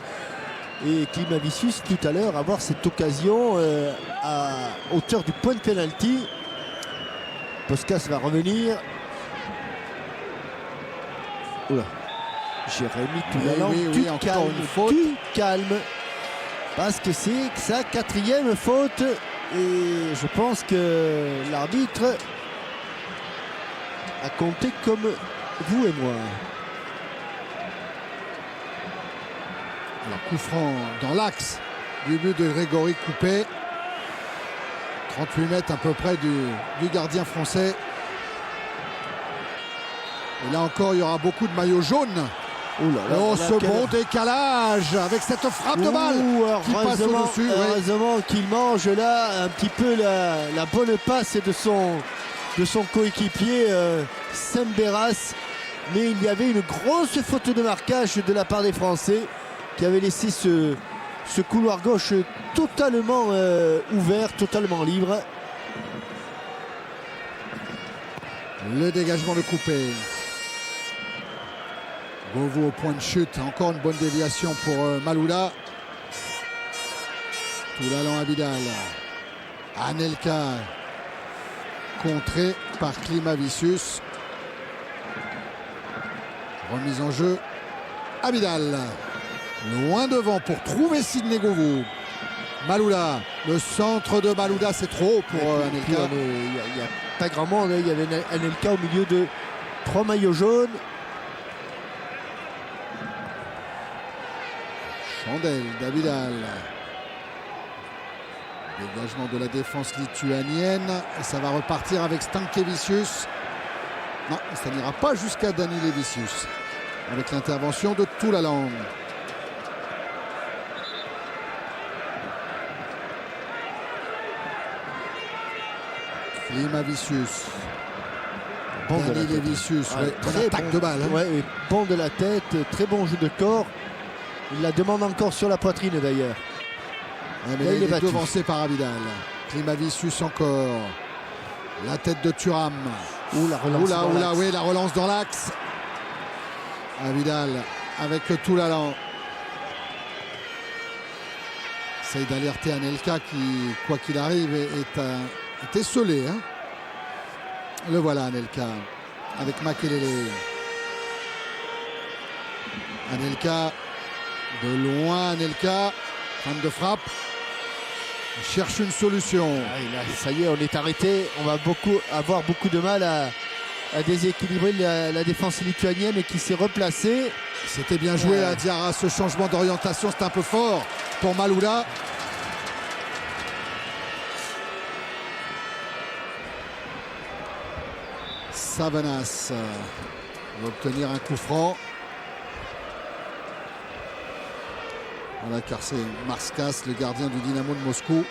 et Klimavicius tout à l'heure avoir cette occasion à hauteur du point de pénalty. Puskas va revenir. Oula. Jérémy Toulalan, oui, encore une faute. tu calmes. Parce que c'est sa 4e faute. Et je pense que l'arbitre a compté comme vous et moi. Alors, coup franc dans l'axe du but de Grégory Coupé. 38 mètres à peu près du gardien français. Et là encore, il y aura beaucoup de maillots jaunes. Ce bon décalage avec cette frappe de balle qui passe au-dessus. Heureusement qu'il mange là un petit peu la bonne passe de son coéquipier Semberas. Mais il y avait une grosse faute de marquage de la part des Français qui avait laissé ce couloir gauche totalement ouvert, totalement libre. Le dégagement de Coupé. Beauvau au point de chute. Encore une bonne déviation pour Malouda. Toulalan Abidal. Anelka. Contré par Klimavicius. Remise en jeu. Abidal. Loin devant pour trouver Sidney Govou. Malouda. Le centre de Malouda, c'est trop haut pour Anelka. Il n'y a pas grand monde. Il y avait Anelka au milieu de 3 maillots jaunes. Chandelle d'Abidal. Dégagement de la défense lituanienne. Et ça va repartir avec Stankevicius. Non, ça n'ira pas jusqu'à Dani Levicius. Avec l'intervention de Toulalan. Klimavicius. Dani Levicius. Très attaque de balle. Bon de la tête, très bon jeu de corps. Il la demande encore sur la poitrine d'ailleurs. Mais il est devancé par Abidal. Klimavicius encore. La tête de Thuram. La relance. La relance dans l'axe. Abidal avec Toulalan. Essaye d'alerter Anelka qui, quoi qu'il arrive, est esselé. Le voilà Anelka avec Makelele. Anelka. De loin, Anelka, fan de frappe, il cherche une solution. Ça y est, on est arrêté. On va avoir beaucoup de mal à déséquilibrer la défense lituanienne qui s'est replacée. C'était bien joué à Diarra, ce changement d'orientation, c'est un peu fort pour Malouda. Savanas va obtenir un coup franc. Voilà, car c'est Marskas, le gardien du Dynamo de Moscou.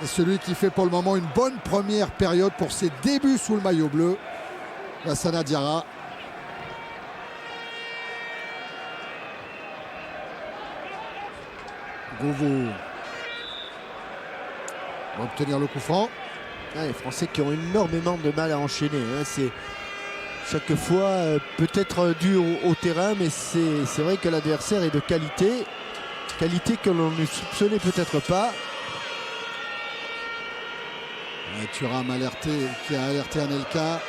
Et celui qui fait pour le moment une bonne première période pour ses débuts sous le maillot bleu. Lassana Diarra. Govou va obtenir le coup franc. Les Français qui ont énormément de mal à enchaîner. C'est chaque fois peut-être dû au terrain, mais c'est vrai que l'adversaire est de qualité. Qualité que l'on ne soupçonnait peut-être pas. Thuram qui a alerté Anelka.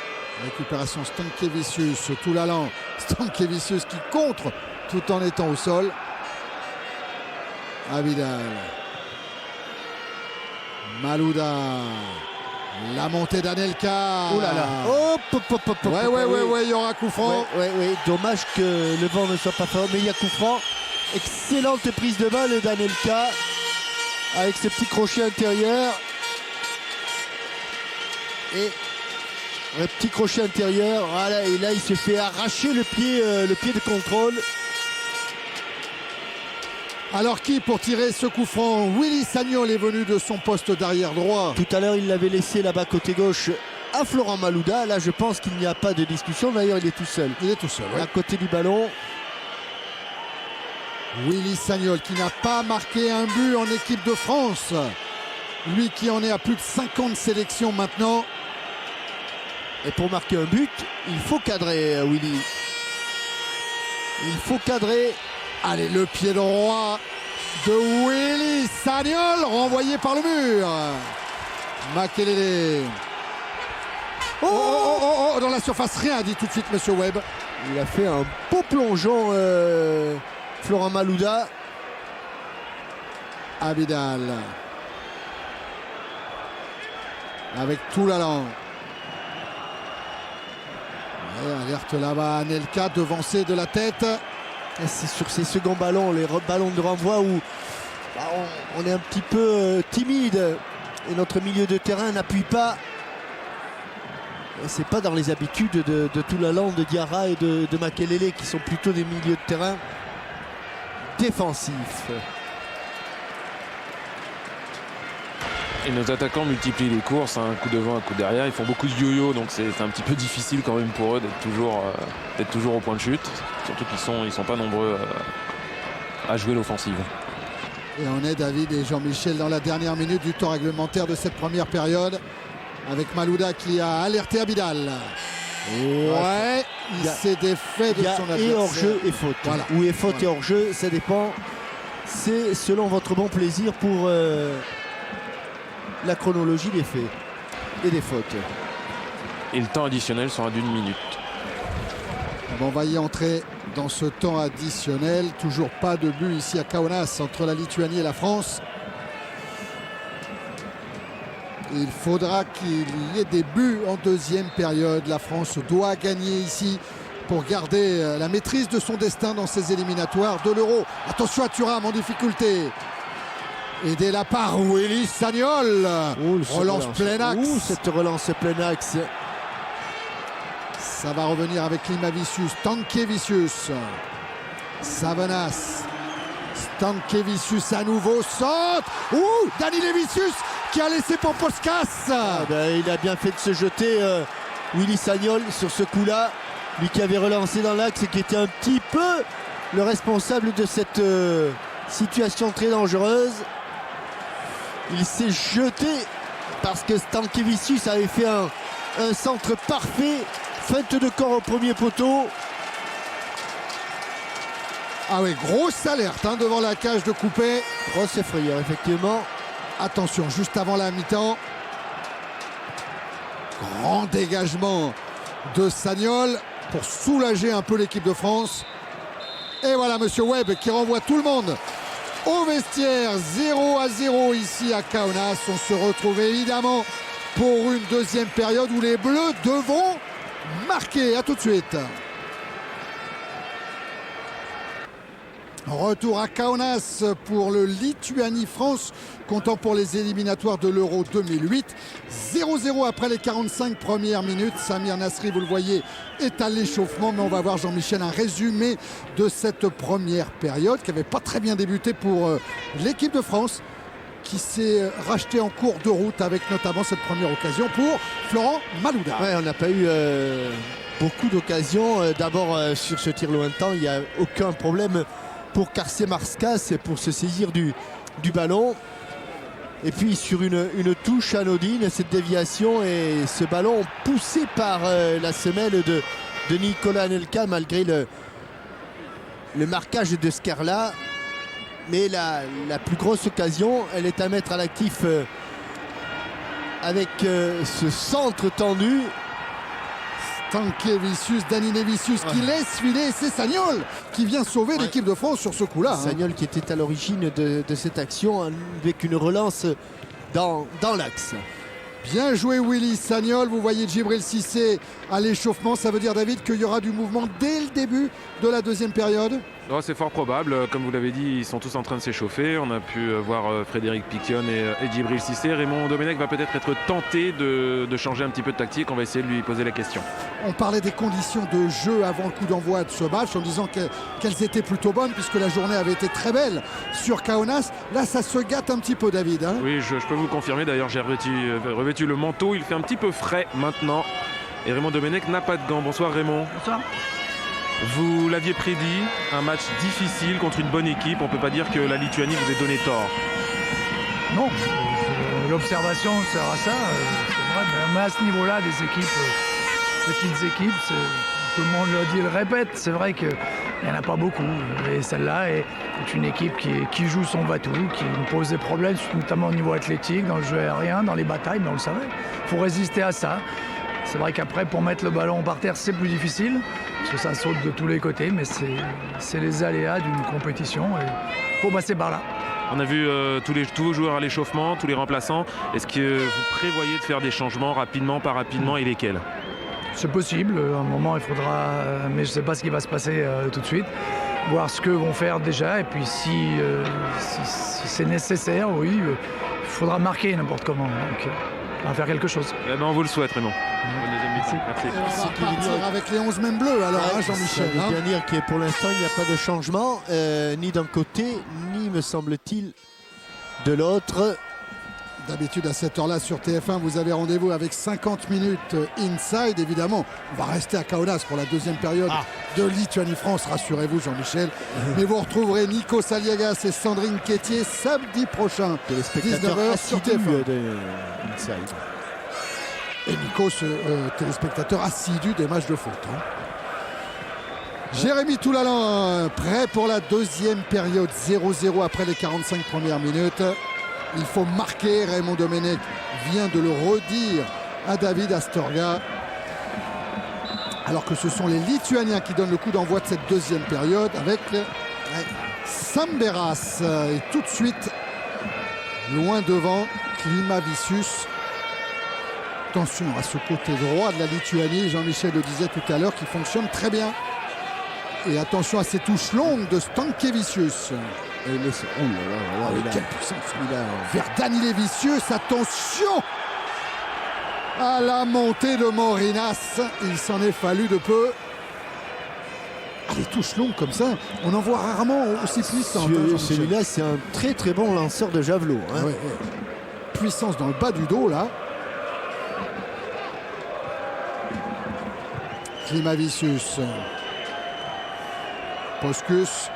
Récupération Stankevicius, Toulalan. Stankevicius qui contre tout en étant au sol. Abidal. Malouda. La montée d'Anelka. Oh là là. Hop, hop, hop, hop, hop, Ouais, il y aura coup franc. Ouais. Dommage que le vent ne soit pas fort, mais il y a coup franc. Excellente prise de balle d'Anelka avec ce petit crochet intérieur. Et un petit crochet intérieur. Voilà, et là, il se fait arracher le pied de contrôle. Alors qui pour tirer ce coup franc? Willy Sagnol est venu de son poste d'arrière droit. Tout à l'heure, il l'avait laissé là-bas côté gauche à Florent Malouda. Là, je pense qu'il n'y a pas de discussion. D'ailleurs, il est tout seul. Il est tout seul, ouais. À côté du ballon. Willy Sagnol qui n'a pas marqué un but en équipe de France. Lui qui en est à plus de 50 sélections maintenant. Et pour marquer un but, il faut cadrer, Willy. Il faut cadrer. Allez, le pied droit de Willy Sagnol, renvoyé par le mur. Makelele. Oh, dans la surface, rien dit tout de suite, monsieur Webb. Il a fait un beau plongeon, Florent Malouda. Abidal. Avec tout l'allant. Alerte là-bas, Anelka devancé de la tête. C'est sur ces seconds ballons, les ballons de renvoi où on est un petit peu timide et notre milieu de terrain n'appuie pas. C'est pas dans les habitudes de Toulalan, de Diarra et de Makelele qui sont plutôt des milieux de terrain défensifs. Et nos attaquants multiplient les courses, un coup devant, un coup derrière. Ils font beaucoup de yo-yo, donc c'est un petit peu difficile quand même pour eux d'être toujours au point de chute. Surtout qu'ils sont pas nombreux à jouer l'offensive. Et on est David et Jean-Michel dans la dernière minute du temps réglementaire de cette première période. Avec Malouda qui a alerté Abidal. Ouais, il s'est défait de son adversaire. Et hors-jeu et faute. Voilà. Ou est faute et hors-jeu, ça dépend. C'est selon votre bon plaisir pour la chronologie des faits et des fautes. Et le temps additionnel sera d'1 minute. Bon, on va y entrer dans ce temps additionnel. Toujours pas de but ici à Kaunas entre la Lituanie et la France. Il faudra qu'il y ait des buts en deuxième période. La France doit gagner ici pour garder la maîtrise de son destin dans ces éliminatoires de l'Euro. Attention à Thuram en difficulté. Aidé là par Willy Sagnol. Relance plein axe. Cette relance plein axe. Ça va revenir avec Klimavicius, Stankevicius, Savanas, Stankevicius à nouveau, centre. Dani Levicius qui a laissé pour Puskas. Il a bien fait de se jeter, Willy Sagnol, sur ce coup-là. Lui qui avait relancé dans l'axe et qui était un petit peu le responsable de cette situation très dangereuse. Il s'est jeté parce que Stankevicius avait fait un centre parfait. Feinte de corps au premier poteau. Ah oui, grosse alerte devant la cage de Coupé. Grosse frayeur, effectivement. Attention, juste avant la mi-temps. Grand dégagement de Sagnol pour soulager un peu l'équipe de France. Et voilà monsieur Webb qui renvoie tout le monde au vestiaire. 0-0 ici à Kaunas. On se retrouve évidemment pour une deuxième période où les Bleus devront marquer. À tout de suite. Retour à Kaunas pour le Lituanie-France, comptant pour les éliminatoires de l'Euro 2008. 0-0 après les 45 premières minutes. Samir Nasri, vous le voyez, est à l'échauffement. Mais on va voir, Jean-Michel, un résumé de cette première période qui n'avait pas très bien débuté pour l'équipe de France, qui s'est racheté en cours de route avec notamment cette première occasion pour Florent Malouda. Ouais, on n'a pas eu beaucoup d'occasions. D'abord, sur ce tir lointain, il n'y a aucun problème pour Carcé Marskas pour se saisir du ballon. Et puis sur une touche anodine, cette déviation et ce ballon poussé par la semelle de Nicolas Anelka malgré le marquage de Scarla. Mais la plus grosse occasion, elle est à mettre à l'actif avec ce centre tendu. Stankevicius, Dani Levicius qui laisse filer, c'est Sagnol qui vient sauver l'équipe de France sur ce coup-là. Sagnol qui était à l'origine de cette action avec une relance dans l'axe. Bien joué Willy Sagnol, vous voyez Djibril Cissé à l'échauffement, ça veut dire David qu'il y aura du mouvement dès le début de la deuxième période? Oh, c'est fort probable, comme vous l'avez dit, ils sont tous en train de s'échauffer. On a pu voir Frédéric Piquion et Djibril Cissé. Raymond Domenech va peut-être être tenté de changer un petit peu de tactique, on va essayer de lui poser la question. On parlait des conditions de jeu avant le coup d'envoi de ce match en disant qu'elles étaient plutôt bonnes puisque la journée avait été très belle sur Kaunas. Là ça se gâte un petit peu David. Hein, oui, je peux vous le confirmer, d'ailleurs j'ai revêtu le manteau, il fait un petit peu frais maintenant. Et Raymond Domenech n'a pas de gants. Bonsoir Raymond. Bonsoir. Vous l'aviez prédit, un match difficile contre une bonne équipe. On ne peut pas dire que la Lituanie vous ait donné tort. Non, l'observation sert à ça. C'est vrai, mais à ce niveau-là, des équipes, petites équipes, tout le monde le dit et le répète. C'est vrai qu'il n'y en a pas beaucoup. Et celle-là est une équipe qui joue son bateau, qui nous pose des problèmes, notamment au niveau athlétique, dans le jeu aérien, dans les batailles, mais on le savait. Il faut résister à ça. C'est vrai qu'après, pour mettre le ballon par terre, c'est plus difficile, parce que ça saute de tous les côtés, mais c'est les aléas d'une compétition, et il faut passer par là. On a vu tous vos joueurs à l'échauffement, tous les remplaçants. Est-ce que vous prévoyez de faire des changements rapidement, pas rapidement, et lesquels? C'est possible, à un moment il faudra, mais je ne sais pas ce qui va se passer tout de suite, voir ce que vont faire déjà, et puis si c'est nécessaire, oui, il faudra marquer n'importe comment. Donc, on va faire quelque chose. Eh ben, on vous le souhaite Raymond. Bonne deuxième mi-temps. Merci. on va partir avec les 11 mêmes bleus alors hein, Jean-Michel. Ça veut bien dire que pour l'instant il n'y a pas de changement, ni d'un côté, ni me semble-t-il de l'autre. D'habitude à cette heure-là sur TF1 vous avez rendez-vous avec 50 minutes inside évidemment. On va rester à Kaunas pour la deuxième période de Lituanie-France, rassurez-vous Jean-Michel. Mais vous retrouverez Nico Saliagas et Sandrine Quétier samedi prochain, 19h sur TF1. Et Nico, téléspectateur assidu des matchs de foot. Hein. Jérémy Toulalan, prêt pour la deuxième période, 0-0 après les 45 premières minutes. Il faut marquer, Raymond Domenech vient de le redire à David Astorga. Alors que ce sont les Lituaniens qui donnent le coup d'envoi de cette deuxième période avec Samberas. Et tout de suite, loin devant, Klimavicius. Attention à ce côté droit de la Lituanie, Jean-Michel le disait tout à l'heure, qui fonctionne très bien. Et attention à ces touches longues de Stankevicius. Quelle puissance vers Danilevicius, attention à la montée de Morinas. Il s'en est fallu de peu. Les touches longues comme ça, on en voit rarement aussi puissantes. Celui-là, c'est un très très bon lanceur de javelot. Hein. Ouais. Puissance dans le bas du dos là. Klimavicius. Poskus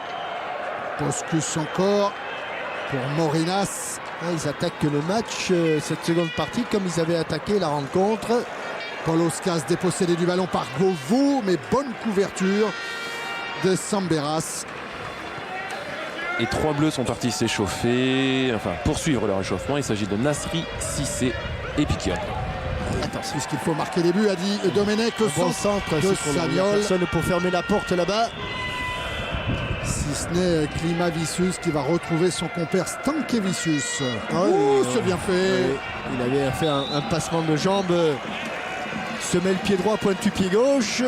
encore pour Morinas. Ils attaquent le match, cette seconde partie, comme ils avaient attaqué la rencontre. Paulauskas dépossédé du ballon par Govou, mais bonne couverture de Samberas. Et 3 bleus sont partis s'échauffer, enfin poursuivre leur échauffement. Il s'agit de Nasri, Cissé et Piquion. Attention, puisqu'il faut marquer des buts, a dit Domenech, le centre de Sagnol. Personne pour fermer la porte là-bas. Si ce n'est Klimavicius qui va retrouver son compère Stankevicius. C'est bien fait. Il avait fait un passement de jambes. Se met le pied droit, pointu pied gauche.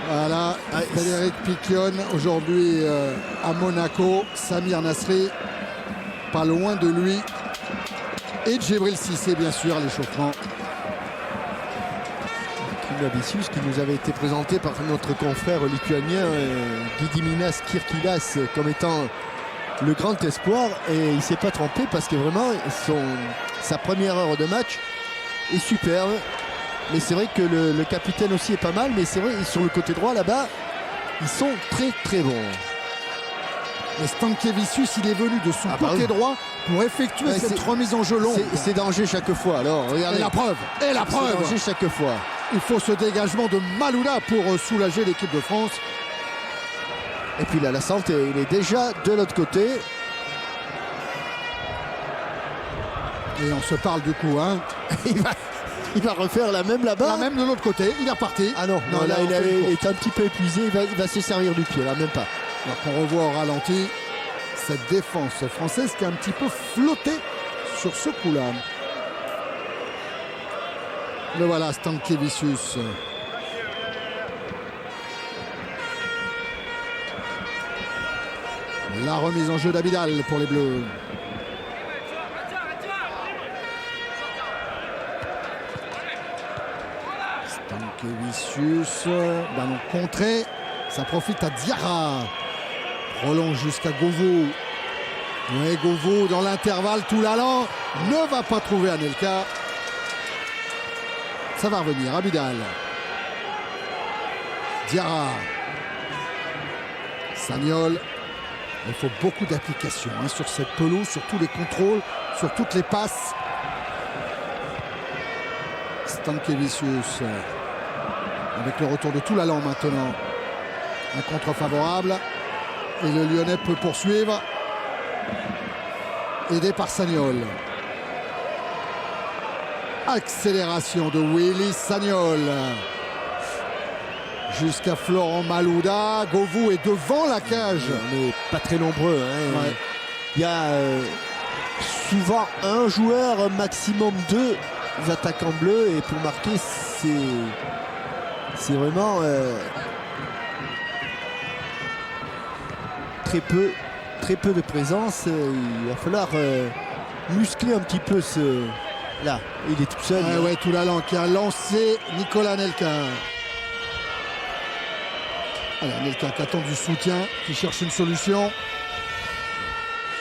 Voilà, Frédéric Piquion aujourd'hui à Monaco. Samir Nasri, pas loin de lui. Et Djibril Cissé, bien sûr, à l'échauffement. Klimavicius qui nous avait été présenté par notre confrère lituanien Gediminas Kirkilas comme étant le grand espoir, et il ne s'est pas trompé parce que vraiment sa première heure de match est superbe. Mais c'est vrai que le capitaine aussi est pas mal, mais c'est vrai sur le côté droit là-bas ils sont très très bons. Mais Stankevicius, il est venu de son côté droit pour effectuer cette remise en jeu longue. C'est danger chaque fois. Alors regardez. Et la preuve. C'est danger chaque fois. Il faut ce dégagement de Malouda pour soulager l'équipe de France. Et puis là, la santé, il est déjà de l'autre côté. Et on se parle du coup. Hein. Il va refaire la même là-bas. La même de l'autre côté. Il est reparti. Ah non, là, il est un petit peu épuisé. Il va se servir du pied, là, même pas. Alors qu'on revoit au ralenti cette défense française qui a un petit peu flotté sur ce coup-là. Le voilà, Stankiewicz. La remise en jeu d'Abidal pour les Bleus. Stankiewicz, ballon contré, ça profite à Diarra. Prolonge jusqu'à Govou. Ouais, Govou dans l'intervalle, Toulalan ne va pas trouver Anelka. Ça va revenir, Abidal. Diarra. Sagnol. Il faut beaucoup d'application sur cette pelouse, sur tous les contrôles, sur toutes les passes. Stankiewicz avec le retour de Toulalan maintenant. Un contre favorable. Et le Lyonnais peut poursuivre. Aidé par Sagnol. Accélération de Willy Sagnol. Jusqu'à Florent Malouda. Govou est devant la cage. On n'est pas très nombreux. Ouais. Il y a souvent un joueur, maximum 2 attaquants bleus. Et pour marquer, c'est vraiment très peu de présence. Il va falloir muscler un petit peu ce... Là, il est tout seul. Ouais, Toulalan qui a lancé Nicolas Anelka. Allez, Anelka qui attend du soutien, qui cherche une solution.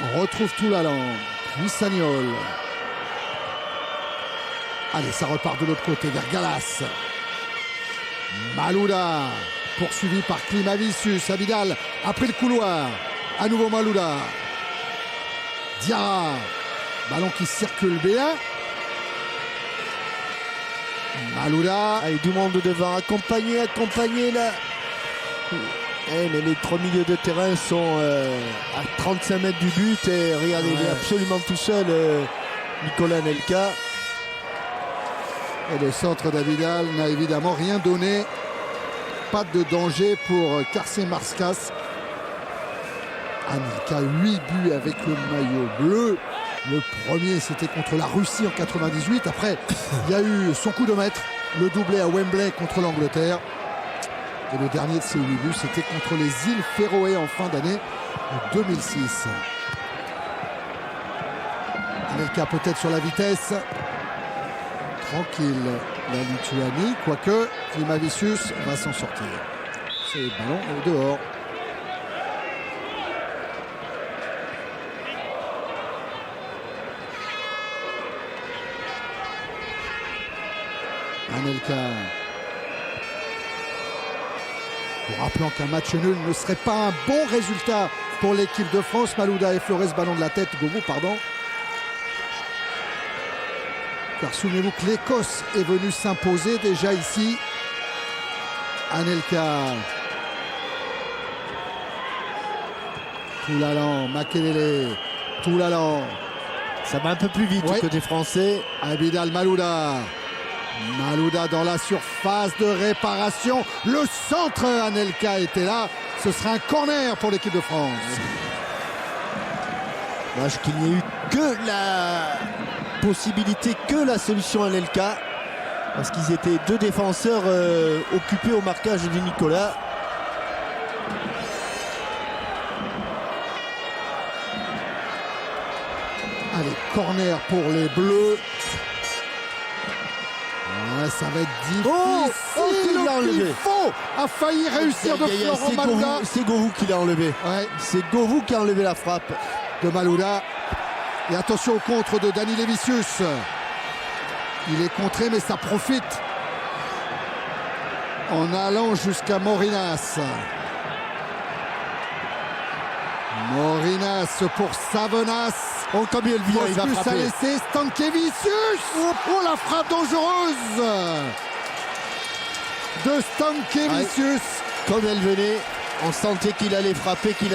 On retrouve Toulalan, puis Sagnol. Allez, ça repart de l'autre côté, vers Gallas. Malouda, poursuivi par Klimavicius. Abidal a pris le couloir. À nouveau Malouda. Diarra. Ballon qui circule bien. Malouda. Allez, du monde devant, accompagné là. Mais les 3 milieux de terrain sont à 35 mètres du but. Et regardez, il est absolument tout seul, Nicolas Anelka. Et le centre d'Abidal n'a évidemment rien donné. Pas de danger pour Carcé Marskas. Anelka, 8 buts avec le maillot bleu. Le premier, c'était contre la Russie en 98. Après, il y a eu son coup de maître, le doublé à Wembley contre l'Angleterre. Et le dernier de ces 8 buts, c'était contre les îles Féroé en fin d'année 2006. Anelka peut-être sur la vitesse. Tranquille, la Lituanie, quoique Klimavicius va s'en sortir. C'est le ballon est dehors. Anelka. En rappelant qu'un match nul ne serait pas un bon résultat pour l'équipe de France. Malouda effleurait ce ballon de la tête. Govou, pardon. Car souvenez-vous que l'Écosse est venue s'imposer déjà ici. Anelka. Toulalan, Makelele. Toulalan. Ça va un peu plus vite côté français. Abidal Malouda. Malouda dans la surface de réparation. Le centre, Anelka était là. Ce sera un corner pour l'équipe de France. Dommage qu'il n'y ait eu que la possibilité, que la solution Anelka. Parce qu'ils étaient 2 défenseurs occupés au marquage de Nicolas. Allez, corner pour les Bleus. Ouais, ça va être difficile. Il l'a enlevé. Faux a failli réussir de Florent Malouda. C'est Govou qui l'a enlevé. Ouais, C'est Govou qui a enlevé la frappe. de Malouda. Et attention au contre de Dani Lévicius. Il est contré, mais ça profite en allant jusqu'à Morinas. Morinas pour Savenas. Oh, comme il vient, il va Plus à frapper. laisser Stankiewicz. Oh, la frappe dangereuse de Stankiewicz. Comme elle venait, on sentait qu'il allait frapper, il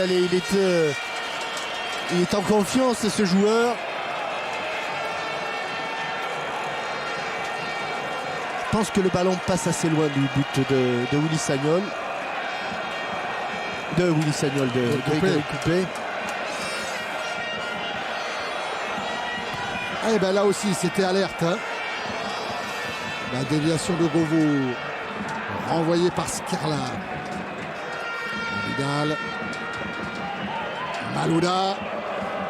est en confiance, ce joueur. Je pense que le ballon passe assez loin du but de Willy Sagnol. De Grégory Coupé. Et ben là aussi c'était alerte. La déviation de Govou, renvoyée par Skerla. Vidal. Malouda.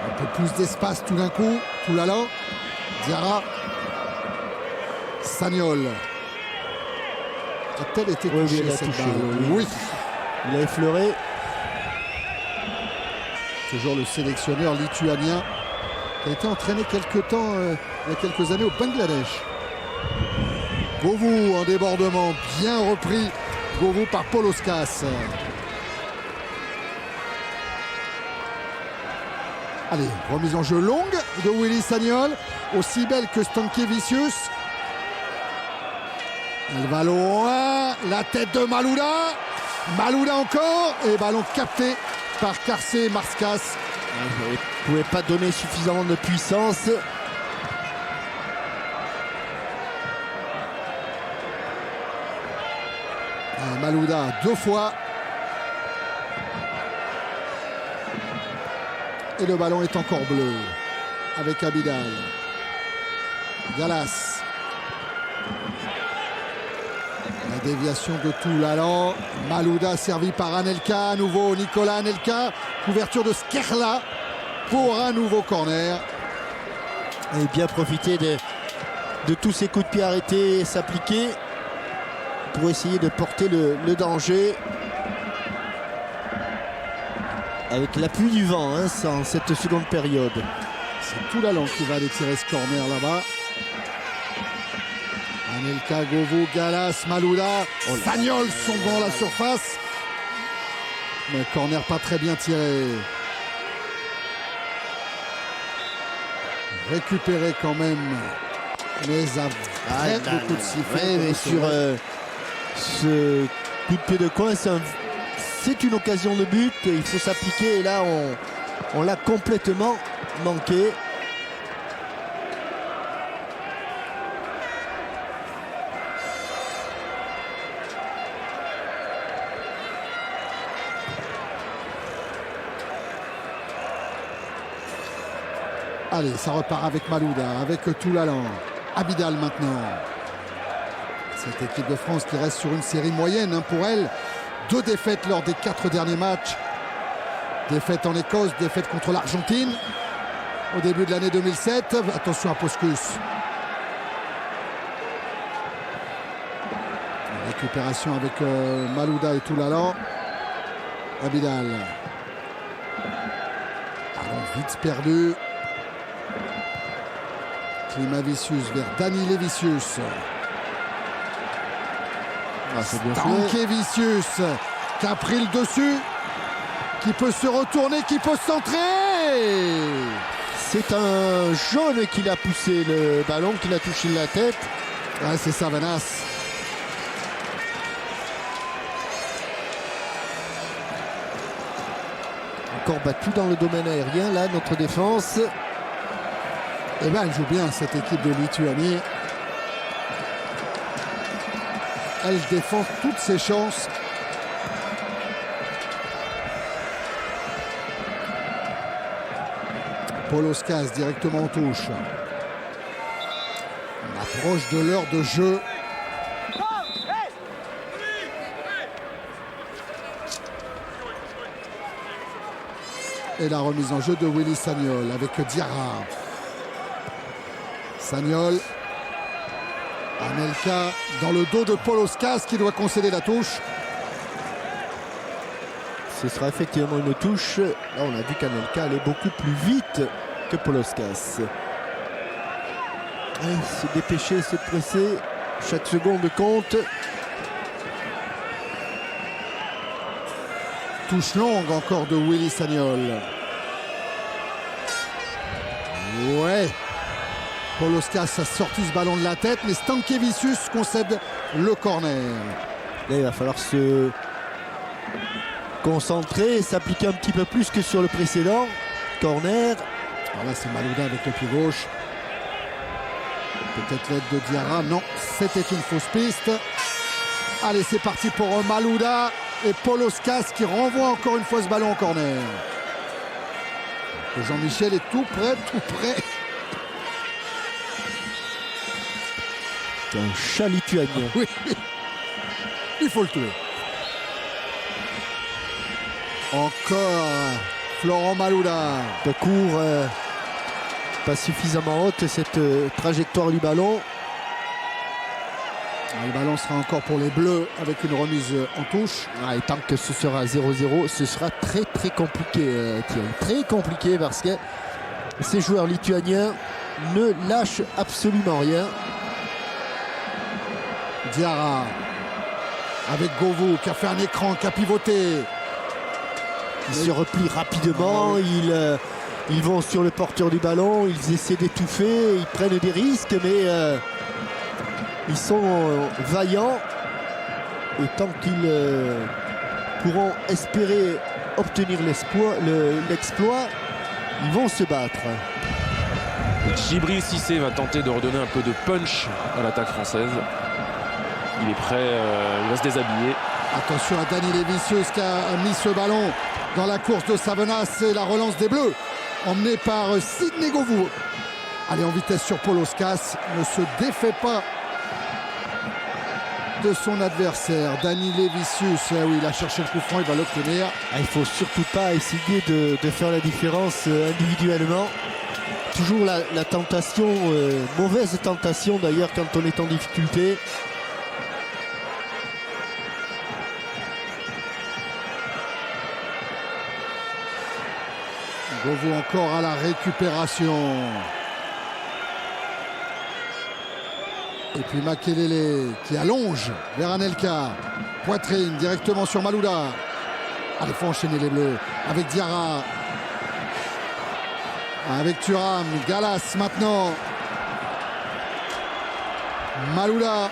Un peu plus d'espace tout d'un coup. Toulala. Diarra. Sagnol. A-t-elle été touchée il a cette touché, balle? Oui. Il a effleuré. Toujours le sélectionneur lituanien qui a été entraîné quelque temps, il y a quelques années au Bangladesh. Govou en débordement, bien repris. Govou par Paulauskas. Allez, remise en jeu longue de Willy Sagnol, aussi belle que Stankiewicz. Elle va loin, la tête de Malouda. Malouda encore, et ballon capté par Carcé Marskas. Il ne pouvait pas donner suffisamment de puissance. Malouda 2 fois. Et le ballon est encore bleu avec Abidal. Galas. La déviation de Toulalan. Malouda servi par Anelka. À nouveau Nicolas Anelka. Couverture de Skerla pour un nouveau corner. Et bien profiter de tous ces coups de pied arrêtés et s'appliquer pour essayer de porter le danger. Avec l'appui du vent en cette seconde période. C'est Toulalan qui va aller tirer ce corner là-bas. Anelka, Govou, Galas, Malouda. Sagnol sont dans la surface. Mais corner pas très bien tiré. Récupéré quand même. Mais après beaucoup de sifflets. Mais sur ce coup de pied de coin, c'est une occasion de but. Il faut s'appliquer. Et là, on l'a complètement manqué. Allez, ça repart avec Malouda, avec Toulalan. Abidal maintenant. Cette équipe de France qui reste sur une série moyenne pour elle. 2 défaites lors des 4 derniers matchs. Défaite en Écosse, défaite contre l'Argentine au début de l'année 2007. Attention à Poskus. Récupération avec Malouda et Toulalan. Abidal. Ballon vite perdu. Klimavicius vers Dani Levicius. C'est bien fait. Stankiewicz qui a pris le dessus, qui peut se retourner, qui peut centrer. C'est un jaune qui l'a poussé le ballon, qui l'a touché la tête. Ouais, c'est Savanas. Encore battu dans le domaine aérien, là, notre défense. Eh bien, elle joue bien, cette équipe de Lituanie. Elle défend toutes ses chances. Paulauskas directement en touche. On approche de l'heure de jeu. Et la remise en jeu de Willy Sagnol avec Diarra. Sagnol. Anelka dans le dos de Paulauskas qui doit concéder la touche. Ce sera effectivement une touche. Là, on a vu qu'Anelka allait beaucoup plus vite que Paulauskas. Allez, se dépêcher, se presser. Chaque seconde compte. Touche longue encore de Willy Sagnol. Ouais. Paulauskas a sorti ce ballon de la tête, mais Stankiewicz concède le corner. Là, il va falloir se concentrer et s'appliquer un petit peu plus que sur le précédent. Corner. Alors là, c'est Malouda avec le pied gauche. Peut-être l'aide de Diarra. Non, c'était une fausse piste. Allez, c'est parti pour Malouda et Paulauskas qui renvoie encore une fois ce ballon en corner. Jean-Michel est tout près, tout près. C'est un chat lituanien. Oui, il faut le tuer. Encore Florent Malouda. Parcours pas suffisamment haute cette trajectoire du ballon. Le ballon sera encore pour les Bleus avec une remise en touche. Et tant que ce sera 0-0, ce sera très très compliqué, Thierry. Très compliqué parce que ces joueurs lituaniens ne lâchent absolument rien. Diarra avec Govou qui a fait un écran, qui a pivoté. Ils se replient rapidement, ils vont sur le porteur du ballon, ils essaient d'étouffer, ils prennent des risques, mais ils sont vaillants. Et tant qu'ils pourront espérer obtenir l'exploit, ils vont se battre. Djibril Cissé va tenter de redonner un peu de punch à l'attaque française. Il est prêt, il va se déshabiller. Attention à Dani Lévicius qui a mis ce ballon dans la course de Savenas. C'est la relance des Bleus, emmenée par Sidney Govou. Allez en vitesse sur Pauloskas, ne se défait pas de son adversaire. Dani Lévicius, oui, il a cherché le coup franc, il va l'obtenir. Il ne faut surtout pas essayer de faire la différence individuellement. Toujours la tentation, mauvaise tentation d'ailleurs quand on est en difficulté. Govou encore à la récupération. Et puis Makelele qui allonge vers Anelka. Poitrine directement sur Malouda. Allez, faut enchaîner les Bleus avec Diarra. Avec Thuram. Gallas maintenant. Malouda.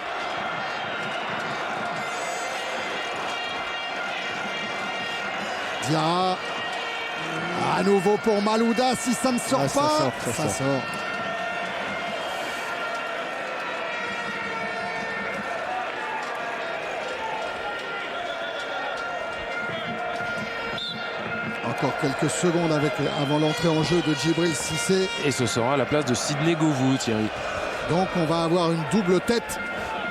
Diarra. À nouveau pour Malouda, si ça ne sort pas, ça sort. Encore quelques secondes avant l'entrée en jeu de Djibril Cissé. Et ce sera à la place de Sidney Govou, Thierry. Donc on va avoir une double tête.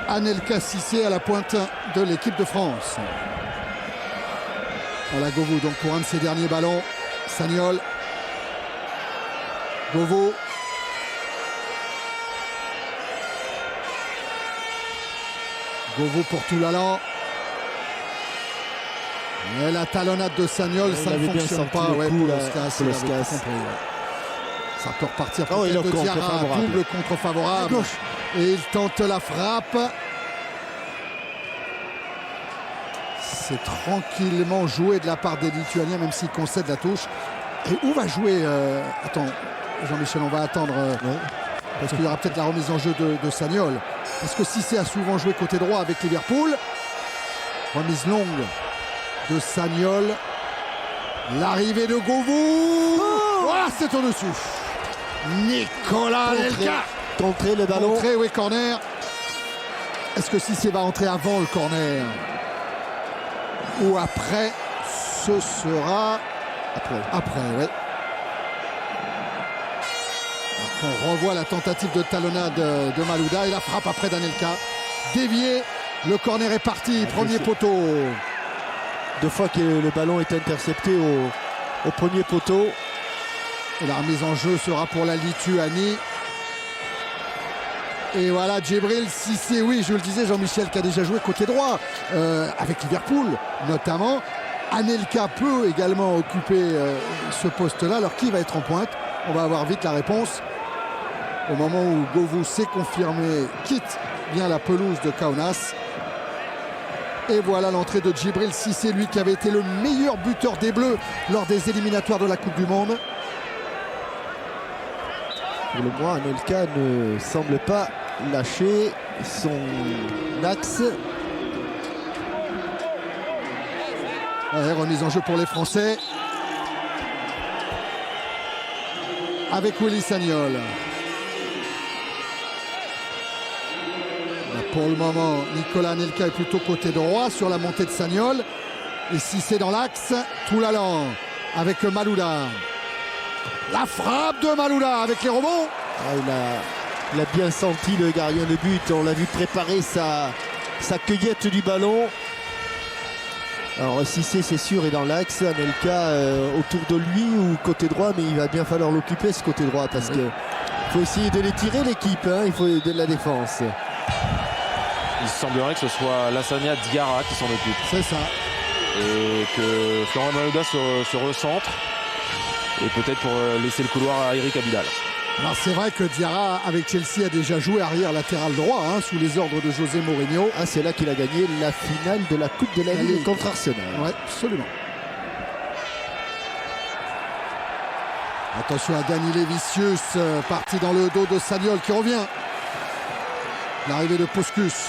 Anelka Cissé à la pointe de l'équipe de France. Voilà Govou donc pour un de ses derniers ballons. Sagnol. Govou. Govou pour Toulalan. Et la talonnade de Sagnol, ça ne fonctionne pas. Ouais, Pauloskas, ça peut repartir pour de Diarra. Double contre favorable. Et il tente la frappe. C'est tranquillement joué de la part des Lituaniens, même s'ils concèdent la touche. Et où va jouer attends, Jean-Michel, on va attendre. Parce qu'il y aura peut-être la remise en jeu de Sagnol. Parce que Cissé a souvent joué côté droit avec Liverpool. Remise longue de Sagnol. L'arrivée de Govou. C'est au-dessus. Nicolas Anelka. Contrer le ballon. Contré, oui, corner. Est-ce que Cissé va entrer avant le corner ou après? Ce sera après, oui. On revoit la tentative de talonnade de Malouda et la frappe après d'Anelka. Dévié, le corner est parti, premier poteau. 2 fois que le ballon est intercepté au premier poteau. Et la remise en jeu sera pour la Lituanie. Et voilà, Djibril Cissé, oui, je le disais, Jean-Michel qui a déjà joué côté droit avec Liverpool notamment. Anelka peut également occuper ce poste-là. Alors qui va être en pointe? On va avoir vite la réponse. Au moment où Govou s'est confirmé, quitte bien la pelouse de Kaunas. Et voilà l'entrée de Djibril Cissé, lui qui avait été le meilleur buteur des Bleus lors des éliminatoires de la Coupe du Monde. Pour le moment, Anelka ne semble pas lâcher son axe. Ouais, remise en jeu pour les Français. Avec Willy Sagnol. Là, pour le moment, Nicolas Anelka est plutôt côté droit sur la montée de Sagnol. Et si c'est dans l'axe, Toulalan avec Malouda. La frappe de Malouda avec les rebonds. Il a bien senti le gardien de but. On l'a vu préparer sa cueillette du ballon. Alors Cissé, c'est sûr, est dans l'axe. Anelka autour de lui ou côté droit, mais il va bien falloir l'occuper ce côté droit parce que faut essayer de les tirer l'équipe. Hein, il faut de la défense. Il semblerait que ce soit Lassana Diarra qui s'en occupe. C'est ça. Et que Florent Malouda se recentre. Et peut-être pour laisser le couloir à Eric Abidal. Alors c'est vrai que Diarra avec Chelsea a déjà joué arrière latéral droit hein, sous les ordres de José Mourinho. Ah, c'est là qu'il a gagné la finale de la Coupe de la Ligue contre Arsenal. Oui, absolument. Attention à Dani Lévicius, parti dans le dos de Sagnol qui revient. L'arrivée de Poscus.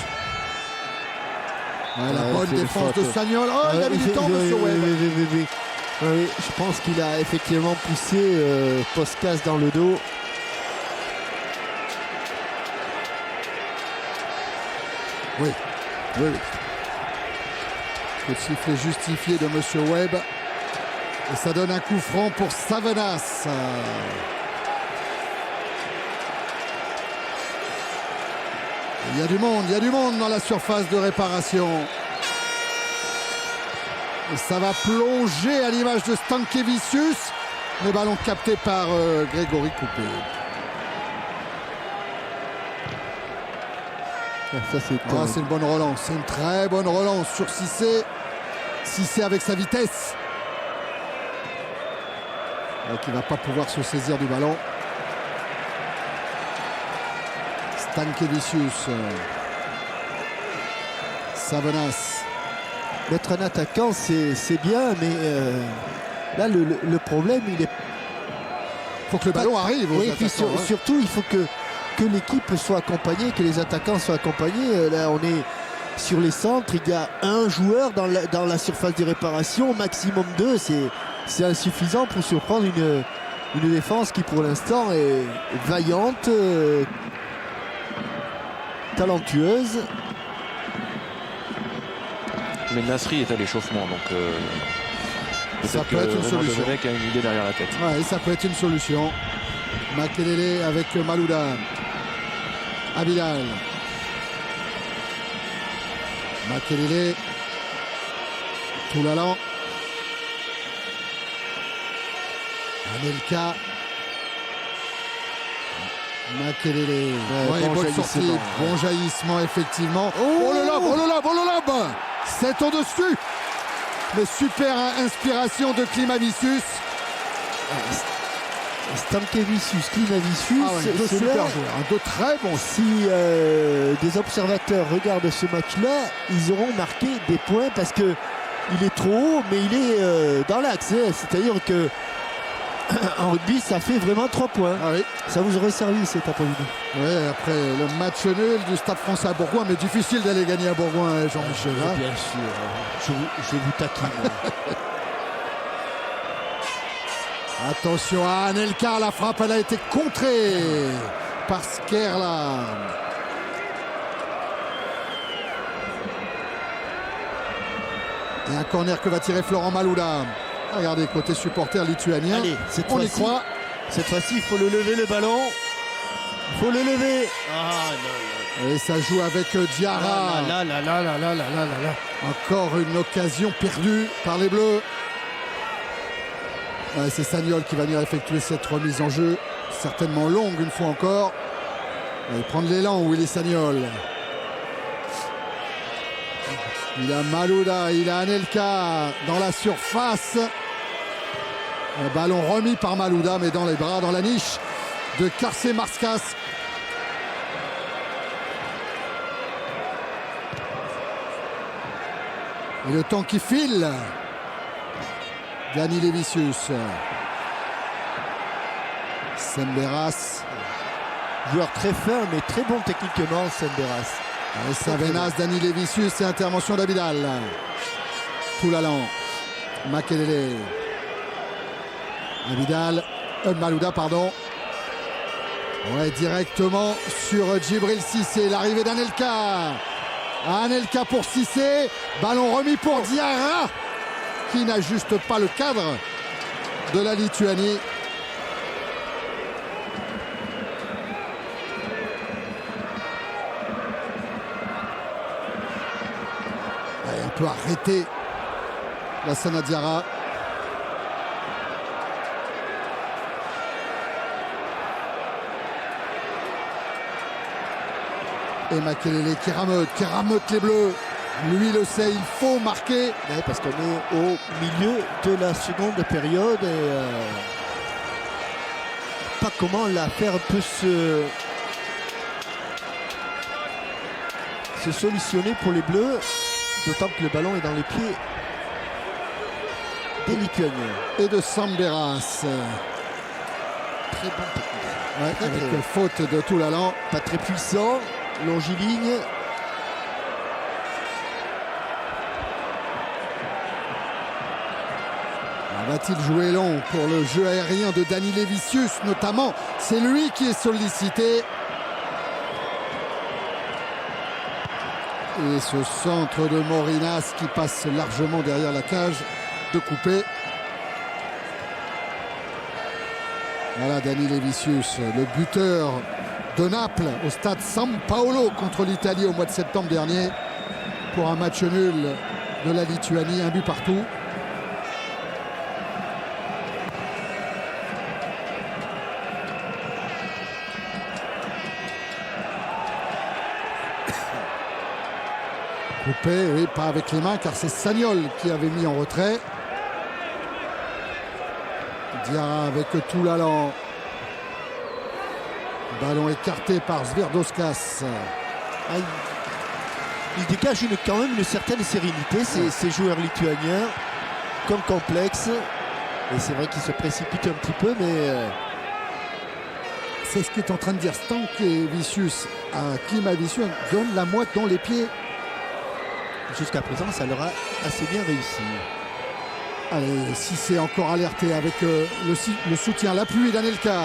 Ouais, la bonne défense de Sagnol. Oh, il a mis du temps, monsieur Webb. Oui, je pense qu'il a effectivement poussé Poscas dans le dos. Oui. Le sifflet justifié de monsieur Webb. Et ça donne un coup franc pour Savenas. Il y a du monde dans la surface de réparation. Et ça va plonger à l'image de Stankevicius. Le ballon capté par Grégory Coupé. Ça, c'est une bonne relance. C'est une très bonne relance sur Cissé. Cissé avec sa vitesse. Qui ne va pas pouvoir se saisir du ballon. Stankevicius. Savenas. D'être un attaquant, c'est bien, mais là, le problème, il est... Il faut que le ballon arrive. Oui, et puis surtout, il faut que l'équipe soit accompagnée, que les attaquants soient accompagnés. Là, on est sur les centres, il y a un joueur dans la surface de réparation, maximum 2. C'est insuffisant pour surprendre une défense qui, pour l'instant, est vaillante, talentueuse. Mais Nasri est à l'échauffement, donc ça peut être une solution. Le mec a une idée derrière la tête. Ouais, ça peut être une solution. Makelele avec Malouda. Abidal. Makelele. Toulalan. Anelka. Makelele. Bonne sortie, bon jaillissement effectivement. Oh le lob. C'est au-dessus. Mais super inspiration de Klimavicius. Stankevicius, Klimavicius, deux super joueurs, de très bons. Si des observateurs regardent ce match-là, ils auront marqué des points parce que il est trop haut, mais il est dans l'axe. C'est-à-dire que en rugby, ça fait vraiment 3 points. Ah oui. Ça vous aurait servi cet après-midi. Oui, après le match nul du Stade Français à Bourgoin, mais difficile d'aller gagner à Bourgoin, Jean-Michel. Hein. Bien sûr, je vous taquine. Attention à Anelka, la frappe, elle a été contrée par Skerla. Et un corner que va tirer Florent Malouda. Regardez, côté supporter lituanien. Allez, on y croit. Cette fois-ci, il faut le lever, le ballon. Il faut le lever. Et ça joue avec Diarra. Encore une occasion perdue par les Bleus. Ouais, c'est Sagnol qui va venir effectuer cette remise en jeu. Certainement longue une fois encore. Il va prendre l'élan, Willy Sagnol. Il a Malouda, il a Anelka dans la surface. Un ballon remis par Malouda, mais dans les bras, dans la niche de Karcé Marskas. Et le temps qui file. Dani Lévicius. Semberas. Joueur très fin, mais très bon techniquement, Semberas. Savenas, Dani Lévicius et intervention d'Abidal. Toulalan. Makelele. Abidal. Malouda, pardon. Ouais, directement sur Djibril Cissé. L'arrivée d'Anelka. Anelka pour Cissé. Ballon remis pour Diarra, qui n'ajuste pas le cadre de la Lituanie. peut arrêter Lassana Diarra. Et Makelele qui rameute les Bleus. Lui le sait, il faut marquer. Ouais, parce qu'on est au milieu de la seconde période et pas comment l'affaire peut se solutionner pour les Bleus, d'autant que le ballon est dans les pieds des Lituaniens. Et de Samberas. Très bon technique. Ouais, Très, avec très- faute de Toulalan. Pas très puissant, longiligne. Va-t-il jouer long pour le jeu aérien de Dani Lévicius notamment? C'est lui qui est sollicité. Et ce centre de Morinas qui passe largement derrière la cage de Coupé. Voilà Dani Lévicius, le buteur de Naples au stade San Paolo contre l'Italie au mois de septembre dernier pour un match nul de la Lituanie, un but partout. Coupé, oui, pas avec les mains car c'est Sagnol qui avait mis en retrait. Diarra avec Toulalan. Ballon écarté par Sverdoskas. Ah, il dégage quand même une certaine sérénité, ces joueurs lituaniens, comme complexe. Et c'est vrai qu'ils se précipitent un petit peu, mais C'est ce qu'est en train de dire Stankevicius à Klimavicius. Donne la moite dans les pieds. jusqu'à présent, ça leur a assez bien réussi. Allez, si c'est encore alerté avec le soutien, l'appui d'Anelka.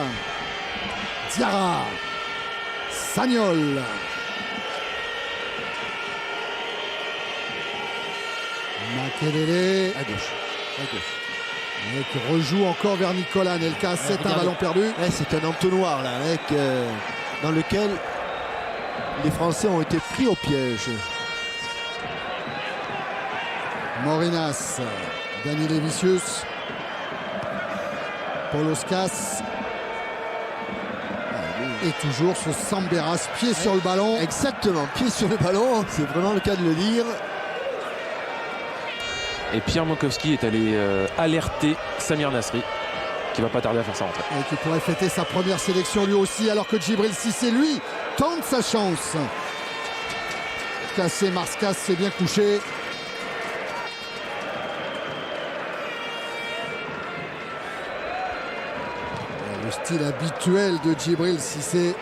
Diarra. Sagnol. Makelele. À gauche. Qui rejoue encore vers Nicolas Anelka. C'est un regardez. ballon perdu. Ouais, c'est un entonnoir là, dans lequel les Français ont été pris au piège. Morinas. Dani Lévicius. Poloskas. Et toujours ce Samberas, pied sur le ballon. Exactement, pied sur le ballon, c'est vraiment le cas de le dire. Et Pierre Monkowski est allé alerter Samir Nasri, qui va pas tarder à faire sa rentrée. Et qui pourrait fêter sa première sélection lui aussi, alors que Djibril Cissé, lui, tente sa chance. Cassé, Marskas s'est bien couché. Le style habituel de Djibril Cissé.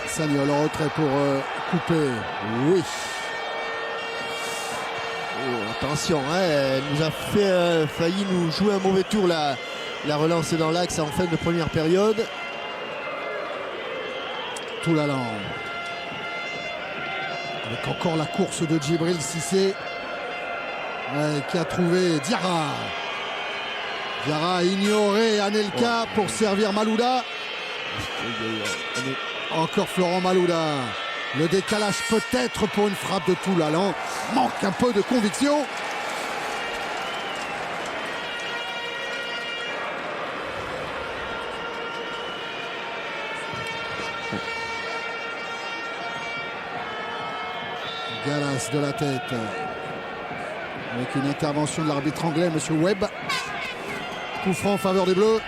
Sagnol en retrait pour couper. Oui. Oh, attention, elle nous a failli nous jouer un mauvais tour la relance dans l'axe en fin de première période. Toulalan. Avec encore la course de Djibril Cissé. Ouais, qui a trouvé Diarra. Diarra a ignoré Anelka pour servir Malouda. Encore Florent Malouda. Le décalage peut-être pour une frappe de Toulalan. Manque un peu de conviction. Galas de la tête. Avec une intervention de l'arbitre anglais, monsieur Webb. Coup franc en faveur des Bleus.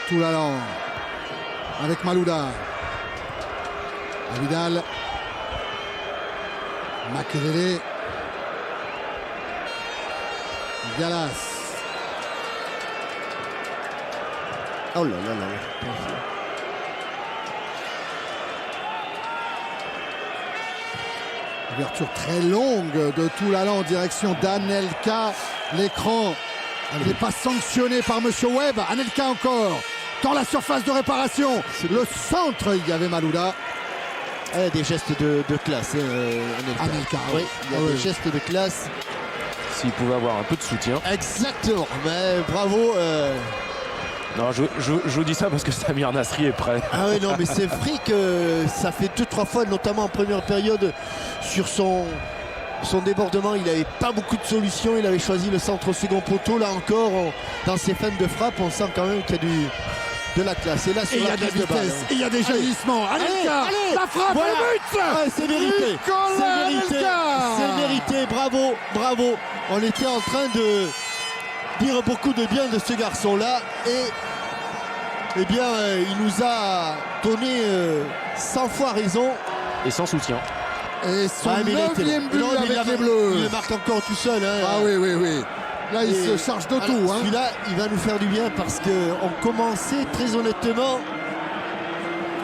Toulalan avec Malouda. Vidal. Makelele. Galas. Oh là là là là. Ouverture très longue de Toulalan en direction d'Anelka. L'écran n'est pas sanctionné par monsieur Webb. Anelka encore dans la surface de réparation. Le centre, il y avait Malouda. Elle a des gestes de classe, Anelka, oui, il y a oui. des gestes de classe. S'il pouvait avoir un peu de soutien. Exactement, mais bravo Non, je vous dis ça parce que Samir Nasri est prêt. Ah oui, non, mais c'est vrai que ça fait 2-3 fois, notamment en première période, sur son débordement, il n'avait pas beaucoup de solutions. Il avait choisi le centre au second poteau. Là encore, dans ses feintes de frappe, on sent quand même qu'il y a de la classe. Et là, sur Et il y la a de la prise de balle, vitesse, et il y a des jaillissements. Anelka, allez, la frappe, voilà. le but. Ouais, c'est mérité. Nicolas C'est mérité. Anelka. C'est mérité. Bravo, bravo. On était en train de dire beaucoup de bien de ce garçon-là. Et eh bien, il nous a donné 100 fois raison. Et sans soutien. Et son Mais il a été 9e but long. Non, mais avec les Bleus. Il le marque encore tout seul. Hein. Ah oui, oui, oui. Là, il Et se charge de alors, tout. Hein. Celui-là, il va nous faire du bien parce qu'on commençait très honnêtement,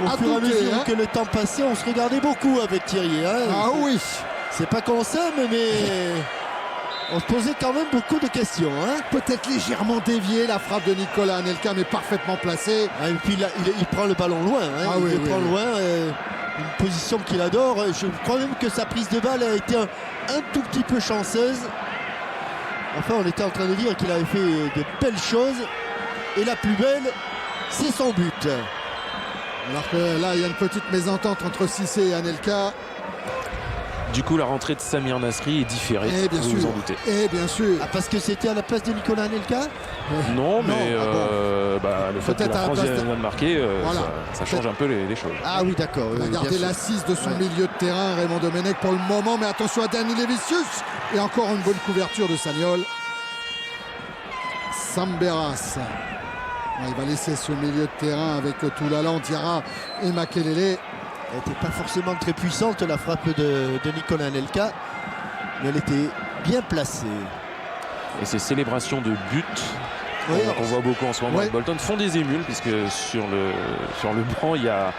au À fur et à douter, mesure hein. que le temps passait, on se regardait beaucoup avec Thierry. Hein. Ah oui. C'est pas qu'on s'aime, mais on se posait quand même beaucoup de questions. Hein. Peut-être légèrement dévié la frappe de Nicolas Anelka, mais parfaitement placée. Ah, et puis là, il prend le ballon loin. Hein. Ah Il oui, le oui, prend oui. loin. Une position qu'il adore. Je crois même que sa prise de balle a été un tout petit peu chanceuse. Enfin, on était en train de dire qu'il avait fait de belles choses. Et la plus belle, c'est son but. Alors que là, il y a une petite mésentente entre Cissé et Anelka. Du coup, la rentrée de Samir Nasri est différée. Et bien vous sûr. vous en doutez. Et bien sûr. Ah, parce que c'était à la place de Nicolas Anelka. Non, mais ah bon. le fait que Peut-être la à la France place de- vient de marquer, Voilà. ça change un peu les choses. Ah oui, d'accord. oui, Regardez bien sûr. l'assise de son Ouais. milieu de terrain, Raymond Domenech pour le moment, mais attention à Dani Levicius. Et encore une bonne couverture de Sagnol. Samberas. Il va laisser ce milieu de terrain avec Toulalan, Diarra et Makelele. Elle n'était pas forcément très puissante, la frappe de Nicolas Anelka. Mais elle était bien placée. Et ces célébrations de but Oui, qu'on voit beaucoup en ce moment Ouais. avec Bolton font des émules, puisque sur le banc, il y a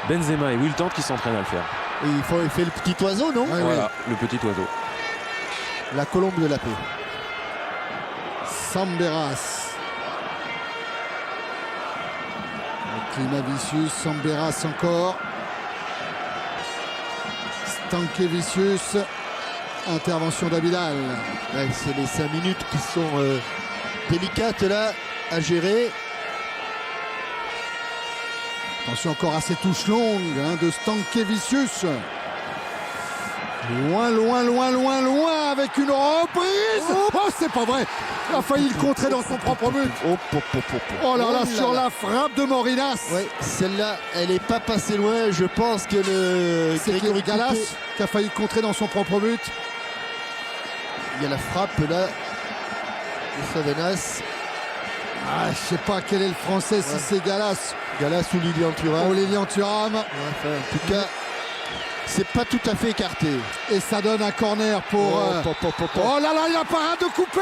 Benzema et Wiltord qui s'entraînent à le faire. et il fait le petit oiseau, non? Ouais, Voilà, le petit oiseau. La colombe de la paix. Samberas. Klimavicius, Samberas encore. Stankevicius. Intervention d'Abidal. Ouais, c'est les 5 minutes qui sont délicates là à gérer. Attention encore à ces touches longues de Stankevicius. Loin, loin, loin, loin, loin avec une reprise. Oh, c'est pas vrai. Il a failli le contrer dans son propre but. Oh là là, sur la frappe de Morinas. Ouais, celle-là, elle n'est pas passée loin. Je pense que le C'est Grégory Galas Coupé, qui a failli contrer dans son propre but. il y a la frappe là de Savenas. Ah, je sais pas quel est le français, si Ouais. c'est Galas Galas ou Lilian Thuram. ou Lilian Thuram. Enfin, en tout cas, c'est pas tout à fait écarté. Et ça donne un corner pour... Oh là là, il y a parade de Coupé.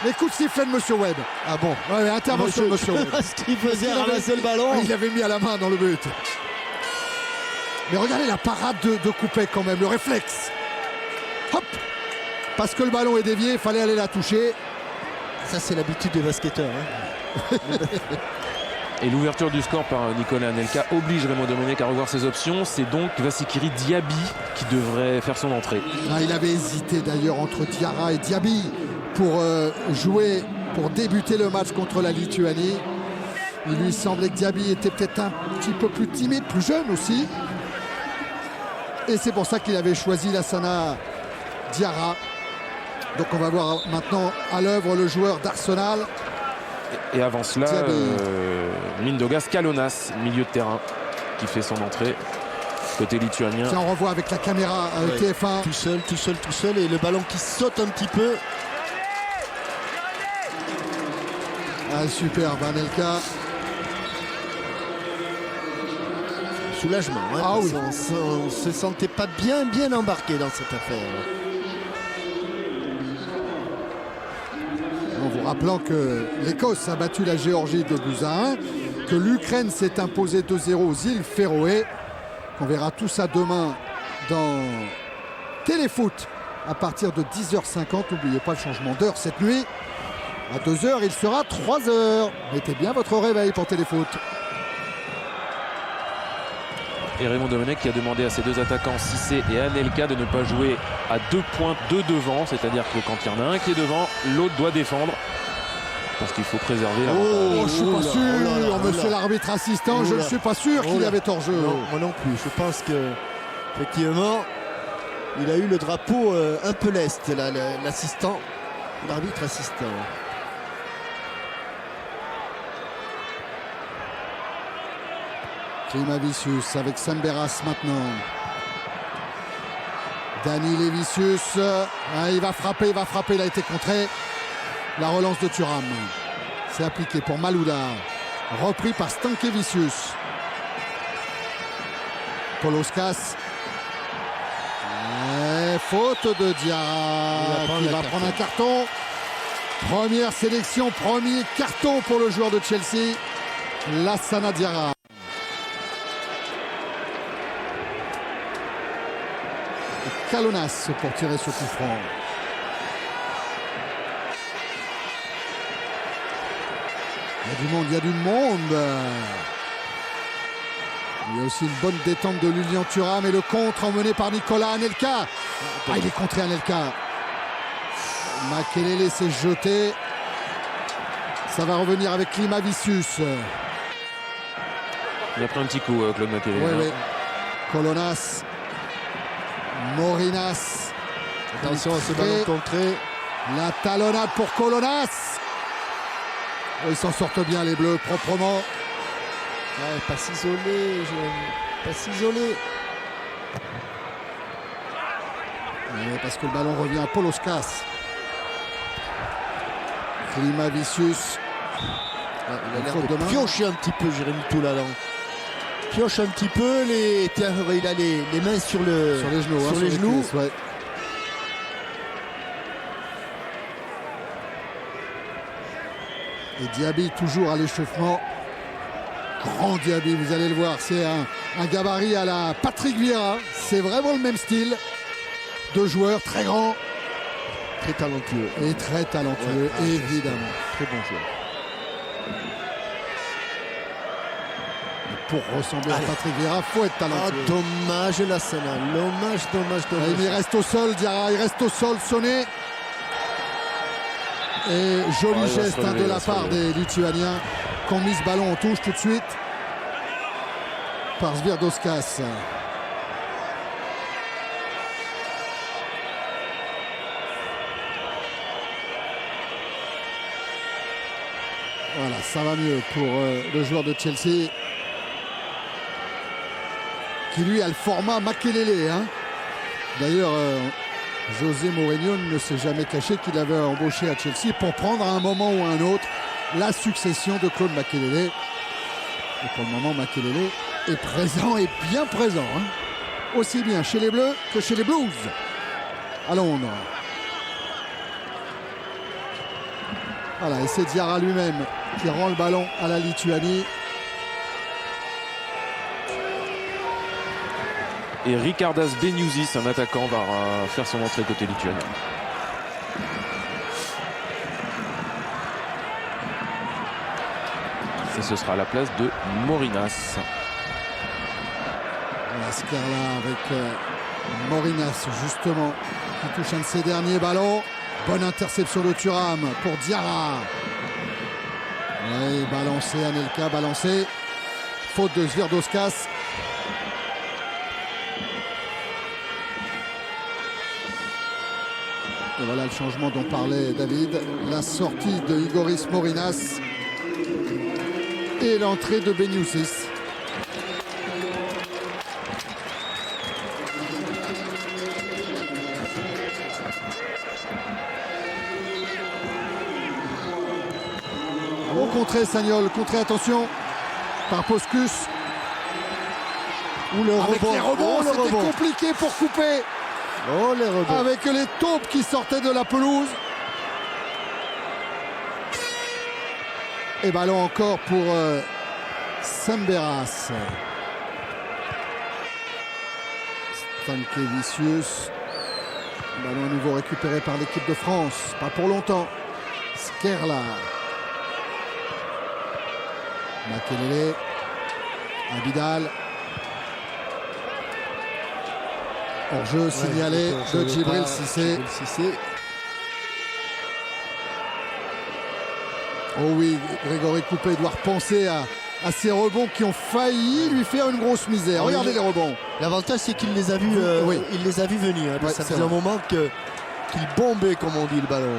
Les coups de sifflet de Monsieur Webb. Ah bon? Ouais, intervention de Monsieur Webb. Ce qu'il faisait Il avait- ramasser le ballon. Il avait mis à la main dans le but. Mais regardez la parade de Coupé quand même, le réflexe. Hop. Parce que le ballon est dévié, il fallait aller la toucher. Ça, c'est l'habitude des basketteurs. Hein. Et l'ouverture du score par Nicolas Anelka oblige Raymond Domenech à revoir ses options. C'est donc Vassikiri Diaby qui devrait faire son entrée. Ah, il avait hésité d'ailleurs entre Diarra et Diaby pour jouer, pour débuter le match contre la Lituanie. Il lui semblait que Diaby était peut-être un petit peu plus timide, plus jeune aussi. Et c'est pour ça qu'il avait choisi Lassana Diarra. Donc on va voir maintenant à l'œuvre le joueur d'Arsenal. Et avant cela, Diaby. Mindaugas Kalonas, milieu de terrain, qui fait son entrée côté lituanien. Tiens, on revoit avec la caméra Ouais. TF1. Tout seul, tout seul, tout seul. Et le ballon qui saute un petit peu. Ah, super, Anelka. Soulagement. Hein, Ah parce oui. on se sentait pas bien embarqué dans cette affaire. En vous rappelant que l'Écosse a battu la Géorgie 2-1, que l'Ukraine s'est imposée 2-0 aux îles Féroé. On verra tout ça demain dans Téléfoot à partir de 10h50. N'oubliez pas le changement d'heure cette nuit. À 2h, il sera 3h. Mettez bien votre réveil pour Téléfoot. Et Raymond Domenech qui a demandé à ses deux attaquants Cissé et Anelka de ne pas jouer à 2 points de devant, c'est-à-dire que quand il y en a un qui est devant, l'autre doit défendre. Je pense qu'il faut préserver l'avantage. Oh, je suis pas sûr, oh là là, monsieur l'arbitre assistant, oh je ne là. suis pas sûr qu'il y là. avait hors-jeu. Non, moi non plus. Je pense que effectivement, il a eu le drapeau un peu leste, l'assistant, l'arbitre assistant. Klimavicius avec Samberas maintenant. Dani Lévicius, il va frapper, il a été contré. La relance de Thuram. C'est appliqué pour Malouda. Repris par Stankevicius. Poloskas. Faute de Diarra qui va prendre un carton. Première sélection, premier carton pour le joueur de Chelsea, Lassana Diarra. Et Calonas pour tirer ce coup franc. Il y a du monde, il y a du monde. Il y a aussi une bonne détente de Lilian Thuram et le contre emmené par Nicolas Anelka. Il est contré Anelka. Makelele s'est jeté. Ça va revenir avec Klimavicius. Il a pris un petit coup, Claude Makelele. Oui. Colonas. Morinas. Attention à ce ballon contré. La talonnade pour Colonas. Ils s'en sortent bien les Bleus, proprement. Ouais, pas s'isoler, pas s'isoler. Parce que le ballon revient à Poloskas. Klimavicius. Il a l'air de piocher un petit peu, Jérémy Toulalan. Pioche un petit peu, il a les mains sur les genoux. Sur les genoux. Cuisses, ouais. Et Diaby toujours à l'échauffement. Grand Diaby, vous allez le voir, c'est un gabarit à la Patrick Vieira. C'est vraiment le même style de joueur, très grand. Très talentueux. Et très talentueux, évidemment. Très bon joueur. Et pour ressembler à Patrick Vieira, il faut être talentueux. Dommage la scène. Dommage. Il reste au sol, Diarra, il reste au sol, sonné. Et joli geste de la part des Lituaniens qui ont mis ce ballon en touche tout de suite par Svierdoskas. Voilà, ça va mieux pour le joueur de Chelsea qui lui a le format Makelele. D'ailleurs, José Mourinho ne s'est jamais caché qu'il avait embauché à Chelsea pour prendre à un moment ou à un autre la succession de Claude Makelele. Et pour le moment, Makelele est présent et bien présent. Aussi bien chez les Bleus que chez les Blues à Londres. Voilà, et c'est Diarra lui-même qui rend le ballon à la Lituanie. Et Ricardas Beniusis, un attaquant, va faire son entrée côté lituanien. Et ce sera à la place de Morinas. Skerla avec Morinas justement qui touche un de ses derniers ballons. Bonne interception de Thuram pour Diarra. Oui, balancé, Anelka balancé. Faute de Svierdoskas. Et voilà le changement dont parlait David. La sortie de Igoris Morinas et l'entrée de Beniusis. Au contré, Sagnol, contré, attention, par Poscus. Avec les rebonds, c'était compliqué pour couper. Oh, les rebonds. Avec les taupes qui sortaient de la pelouse. Et ballon encore pour Samberas. Stankevicius. Ballon à nouveau récupéré par l'équipe de France. Pas pour longtemps. Skerla. Makelele. Abidal. Hors-jeu signalé de Djibril Cissé. Oh oui, Grégory Coupet doit repenser à ces rebonds qui ont failli lui faire une grosse misère. Ah oui, Regardez les rebonds. L'avantage, c'est qu'il les a vus, Oui. il les a vus venir. Ouais, ça c'est faisait un vrai. moment qu'il bombait, comme on dit, le ballon.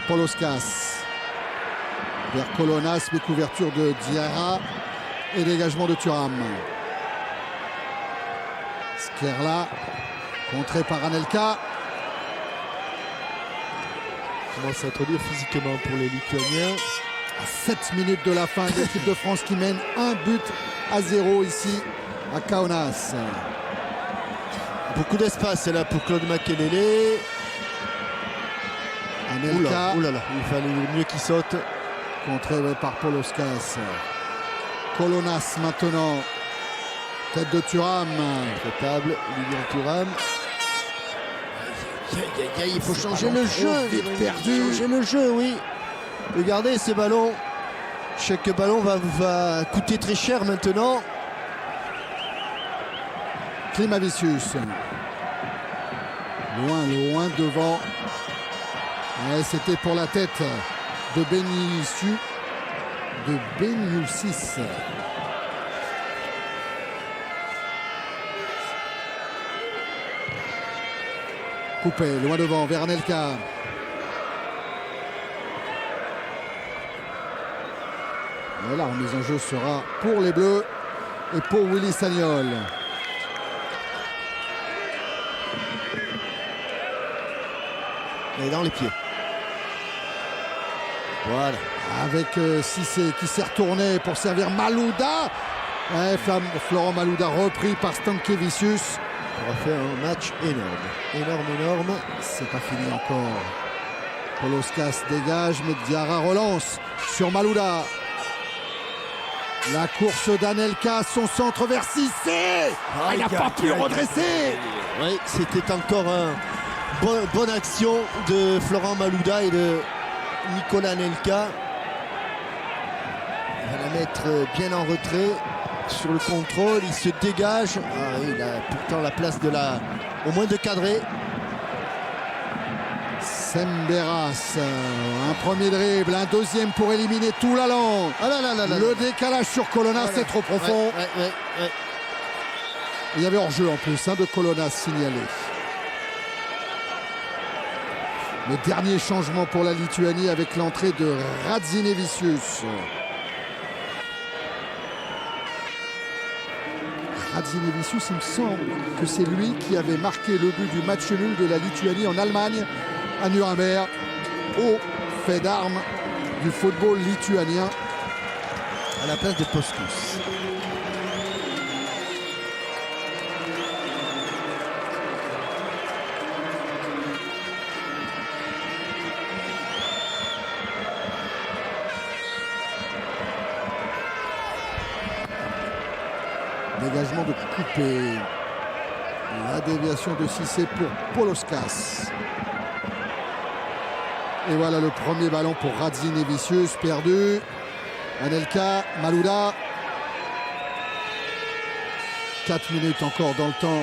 Poloskas vers Colonas, mais couverture de Diarra et dégagement de Thuram. Skerla, contré par Anelka. Commence à être dur physiquement pour les Lituaniens. À 7 minutes de la fin, l'équipe de France qui mène 1-0 ici à Kaunas. Beaucoup d'espace là pour Claude Makelele. Anelka, Oula, il fallait mieux qu'il saute. contré par Poloskas. Colonas maintenant. Tête de Thuram. Traitable, Lilian Thuram. Il faut changer le jeu. vite Il faut perdu. changer le jeu, oui. Regardez ces ballons. Chaque ballon va coûter très cher maintenant. Klimavicius. Loin devant. Ouais, c'était pour la tête de Beniussi. De Beniussis. Coupé, loin devant, vers Anelka. Et la remise en jeu sera pour les Bleus et pour Willy Sagnol. Et dans les pieds. Voilà. Avec Cissé qui s'est retourné pour servir Malouda. Ouais, Florent Malouda repris par Stankevicius. On va faire un match énorme. Énorme. C'est pas fini encore. Poloskas dégage, mais Diarra relance sur Malouda. La course d'Anelka, son centre vers Cissé. Il n'a pas pu redresser. Oui, c'était encore une bonne action de Florent Malouda et de Nicolas Anelka. Il va la mettre bien en retrait sur le contrôle. Il se dégage. Ah, il a pourtant la place au moins de cadrer. Semberas, un premier dribble, un deuxième pour éliminer Toulalan. Ah là là là là. Le décalage sur Colonna, c'est trop profond. Ouais. Il y avait hors-jeu en plus de Colonna signalé. Le dernier changement pour la Lituanie avec l'entrée de Radzinevicius. Radzinevicius, il me semble que c'est lui qui avait marqué le but du match nul de la Lituanie en Allemagne à Nuremberg, au fait d'armes du football lituanien. À la place de Postus. Dégagement de Coupé. La déviation de Cissé pour Poloskas. Et voilà le premier ballon pour Radzinevicius, perdu. Anelka, Malouda. 4 minutes encore dans le temps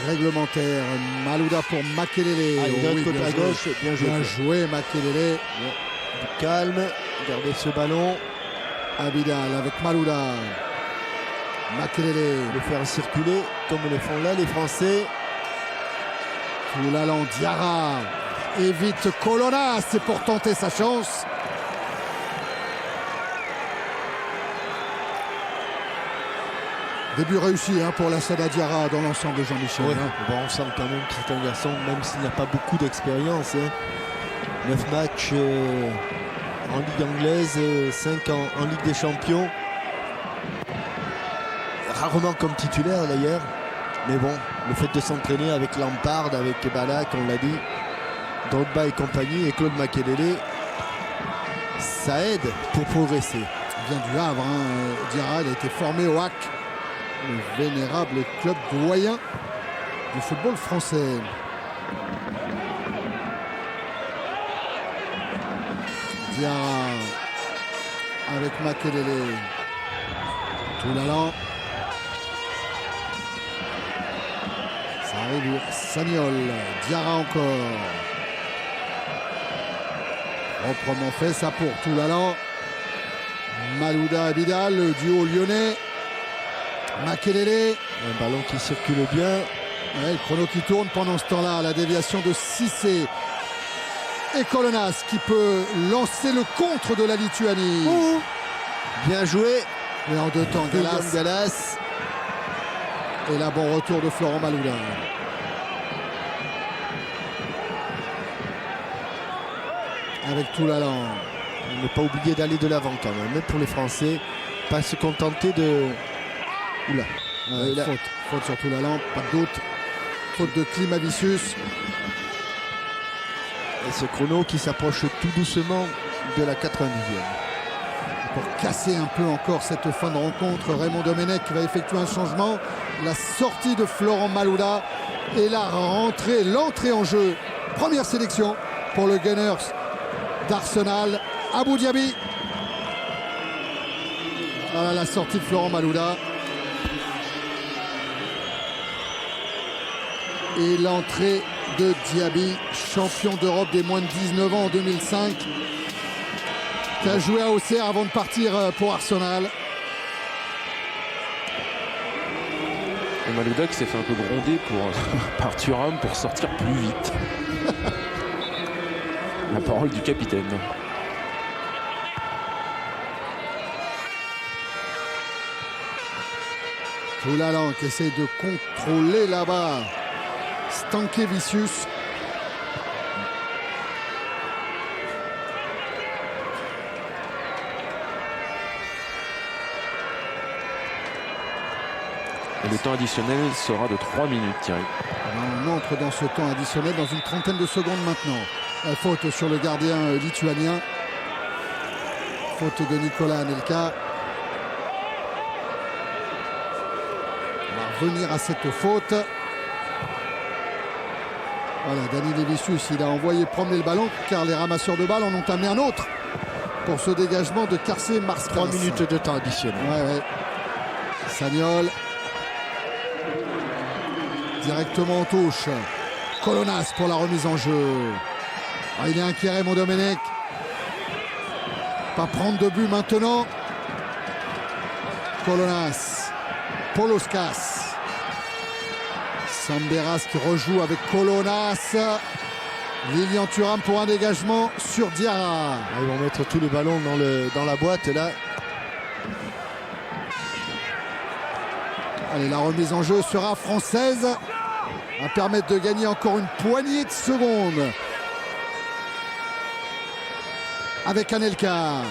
réglementaire. Malouda pour Makelele. Ah, il est de côté à gauche, bien joué. Bien joué Makelele. Du calme, gardez ce ballon. Abidal avec Malouda. Makelele. Le faire circuler comme le font là les Français. Toulalan, Diarra. Évite Colonna, c'est pour tenter sa chance. Début réussi pour la Sada Diarra dans l'ensemble de Jean-Michel. Ouais. Bon, on sent quand même que c'est un garçon, même s'il n'a pas beaucoup d'expérience. 9 matchs en Ligue anglaise, 5 en Ligue des Champions. Rarement comme titulaire d'ailleurs. Mais bon, le fait de s'entraîner avec Lampard, avec Ballack, on l'a dit, Drogba et compagnie, et Claude Makelele, ça aide pour progresser. Il vient du Havre, Diarra, il a été formé au HAC, le vénérable club doyen du football français. Diarra avec Makelele. Toulalan. Ça Arrive Sagnol, Diarra encore. Proprement fait, ça pour Toulalan. Malouda Abidal, le duo lyonnais. Makelele. Un ballon qui circule bien. Ouais, le chrono qui tourne pendant ce temps-là. La déviation de Cissé. Et Kolonas qui peut lancer le contre de la Lituanie. Bien joué. Et en deux temps, Galas. Galas. Et là, bon retour de Florent Malouda. Avec Toulalan. Ne pas oublier d'aller de l'avant quand même pour les Français. Pas se contenter de... Oula. Ouais, là. Faute sur Toulalan, pas de doute. Faute de Klimavicius. Et ce chrono qui s'approche tout doucement de la 90e. Pour casser un peu encore cette fin de rencontre, Raymond Domenech va effectuer un changement. La sortie de Florent Malouda et l'entrée en jeu. Première sélection pour le Gunners d'Arsenal. Abou Diaby. Voilà la sortie de Florent Malouda. Et l'entrée de Diaby, champion d'Europe des moins de 19 ans en 2005, qui a joué à Auxerre avant de partir pour Arsenal. Et Malouda qui s'est fait un peu gronder par Thuram pour sortir plus vite. La parole du capitaine. Toulalan qui essaye de contrôler là-bas Stankevicius. Et le temps additionnel sera de 3 minutes, Thierry. On entre dans ce temps additionnel dans une trentaine de secondes maintenant. La faute sur le gardien lituanien. Faute de Nicolas Anelka. On va revenir à cette faute. Voilà, Dani Levicius, il a envoyé promener le ballon car les ramasseurs de balles en ont amené un autre pour ce dégagement de Carcé Marskas. 3 minutes de temps additionnel. Ouais. Sagnol. Directement en touche. Kolonas pour la remise en jeu. Ah, il est inquiet, Raymond Domenech. Pas prendre de but maintenant. Kolonas. Poloskas. Samberas qui rejoue avec Kolonas. Lilian Thuram pour un dégagement sur Diarra. Ils vont mettre tous les ballons dans la boîte là. Allez, la remise en jeu sera française. Va permettre de gagner encore une poignée de secondes. Avec Anelka.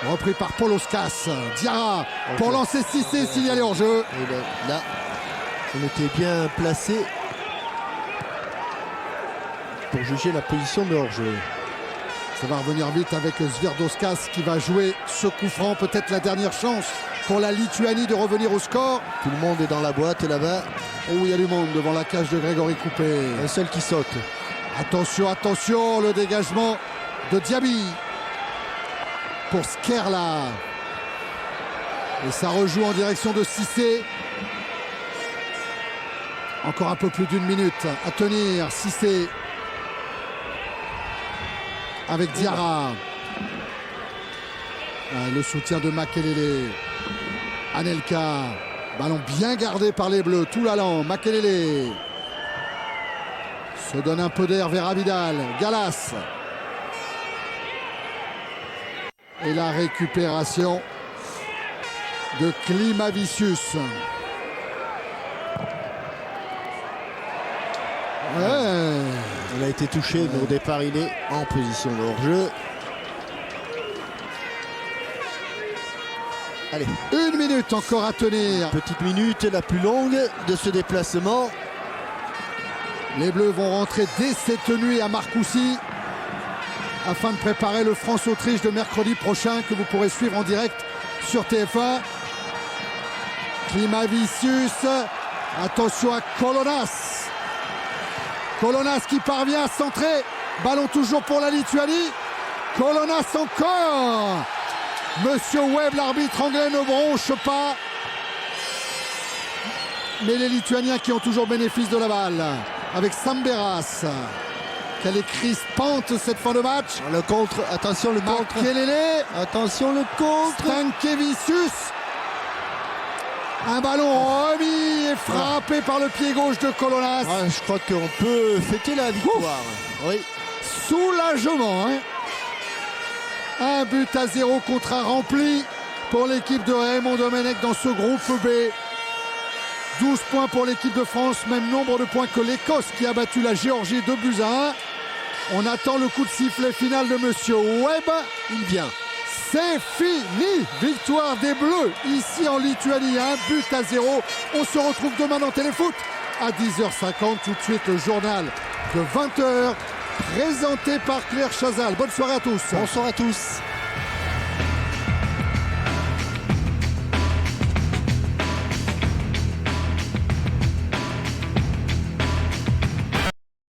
Repris par Poloskas. Diarra pour lancer Cissé s'il y a hors jeu. Et là, on était bien placé pour juger la position de hors-jeu. Ça va revenir vite avec Svierdoskas qui va jouer ce coup franc. Peut-être la dernière chance pour la Lituanie de revenir au score. Tout le monde est dans la boîte là-bas. Oh, il y a du monde devant la cage de Grégory Coupé. Un seul qui saute. Attention, le dégagement de Diaby pour Skerla. Et ça rejoue en direction de Cissé. Encore un peu plus d'une minute à tenir. Cissé avec Diarra. Le soutien de Makelele. Anelka. Ballon bien gardé par les Bleus. Toulalan. Makelele. Se donne un peu d'air vers Abidal. Galas. Et la récupération de Klimavicius. Ouais. Il a été touché, mais au départ, il est en position de hors-jeu. Allez. Une minute encore à tenir. Petite minute, la plus longue de ce déplacement. Les Bleus vont rentrer dès cette nuit à Marcoussis afin de préparer le France-Autriche de mercredi prochain que vous pourrez suivre en direct sur TF1. Klimavicius. Attention à Kolonas. Kolonas qui parvient à centrer. Ballon toujours pour la Lituanie. Kolonas encore. Monsieur Webb, l'arbitre anglais, ne bronche pas. mais les Lituaniens qui ont toujours bénéfice de la balle. Avec Samberas. Quelle est crispante cette fin de match. Le contre, attention le contre. Makelele. Attention le contre. Stankevicius. Un ballon remis et frappé par le pied gauche de Colonnas. Ah, je crois qu'on peut fêter la victoire. Oui. Soulagement. 1-0, contrat rempli pour l'équipe de Raymond Domenech dans ce groupe B. 12 points pour l'équipe de France, même nombre de points que l'Écosse qui a battu la Géorgie 2-1. On attend le coup de sifflet final de Monsieur Webb. Il vient. C'est fini. Victoire des Bleus ici en Lituanie, 1-0. On se retrouve demain dans Téléfoot à 10h50. Tout de suite le journal de 20h présenté par Claire Chazal. Bonne soirée à tous. Bonsoir à tous.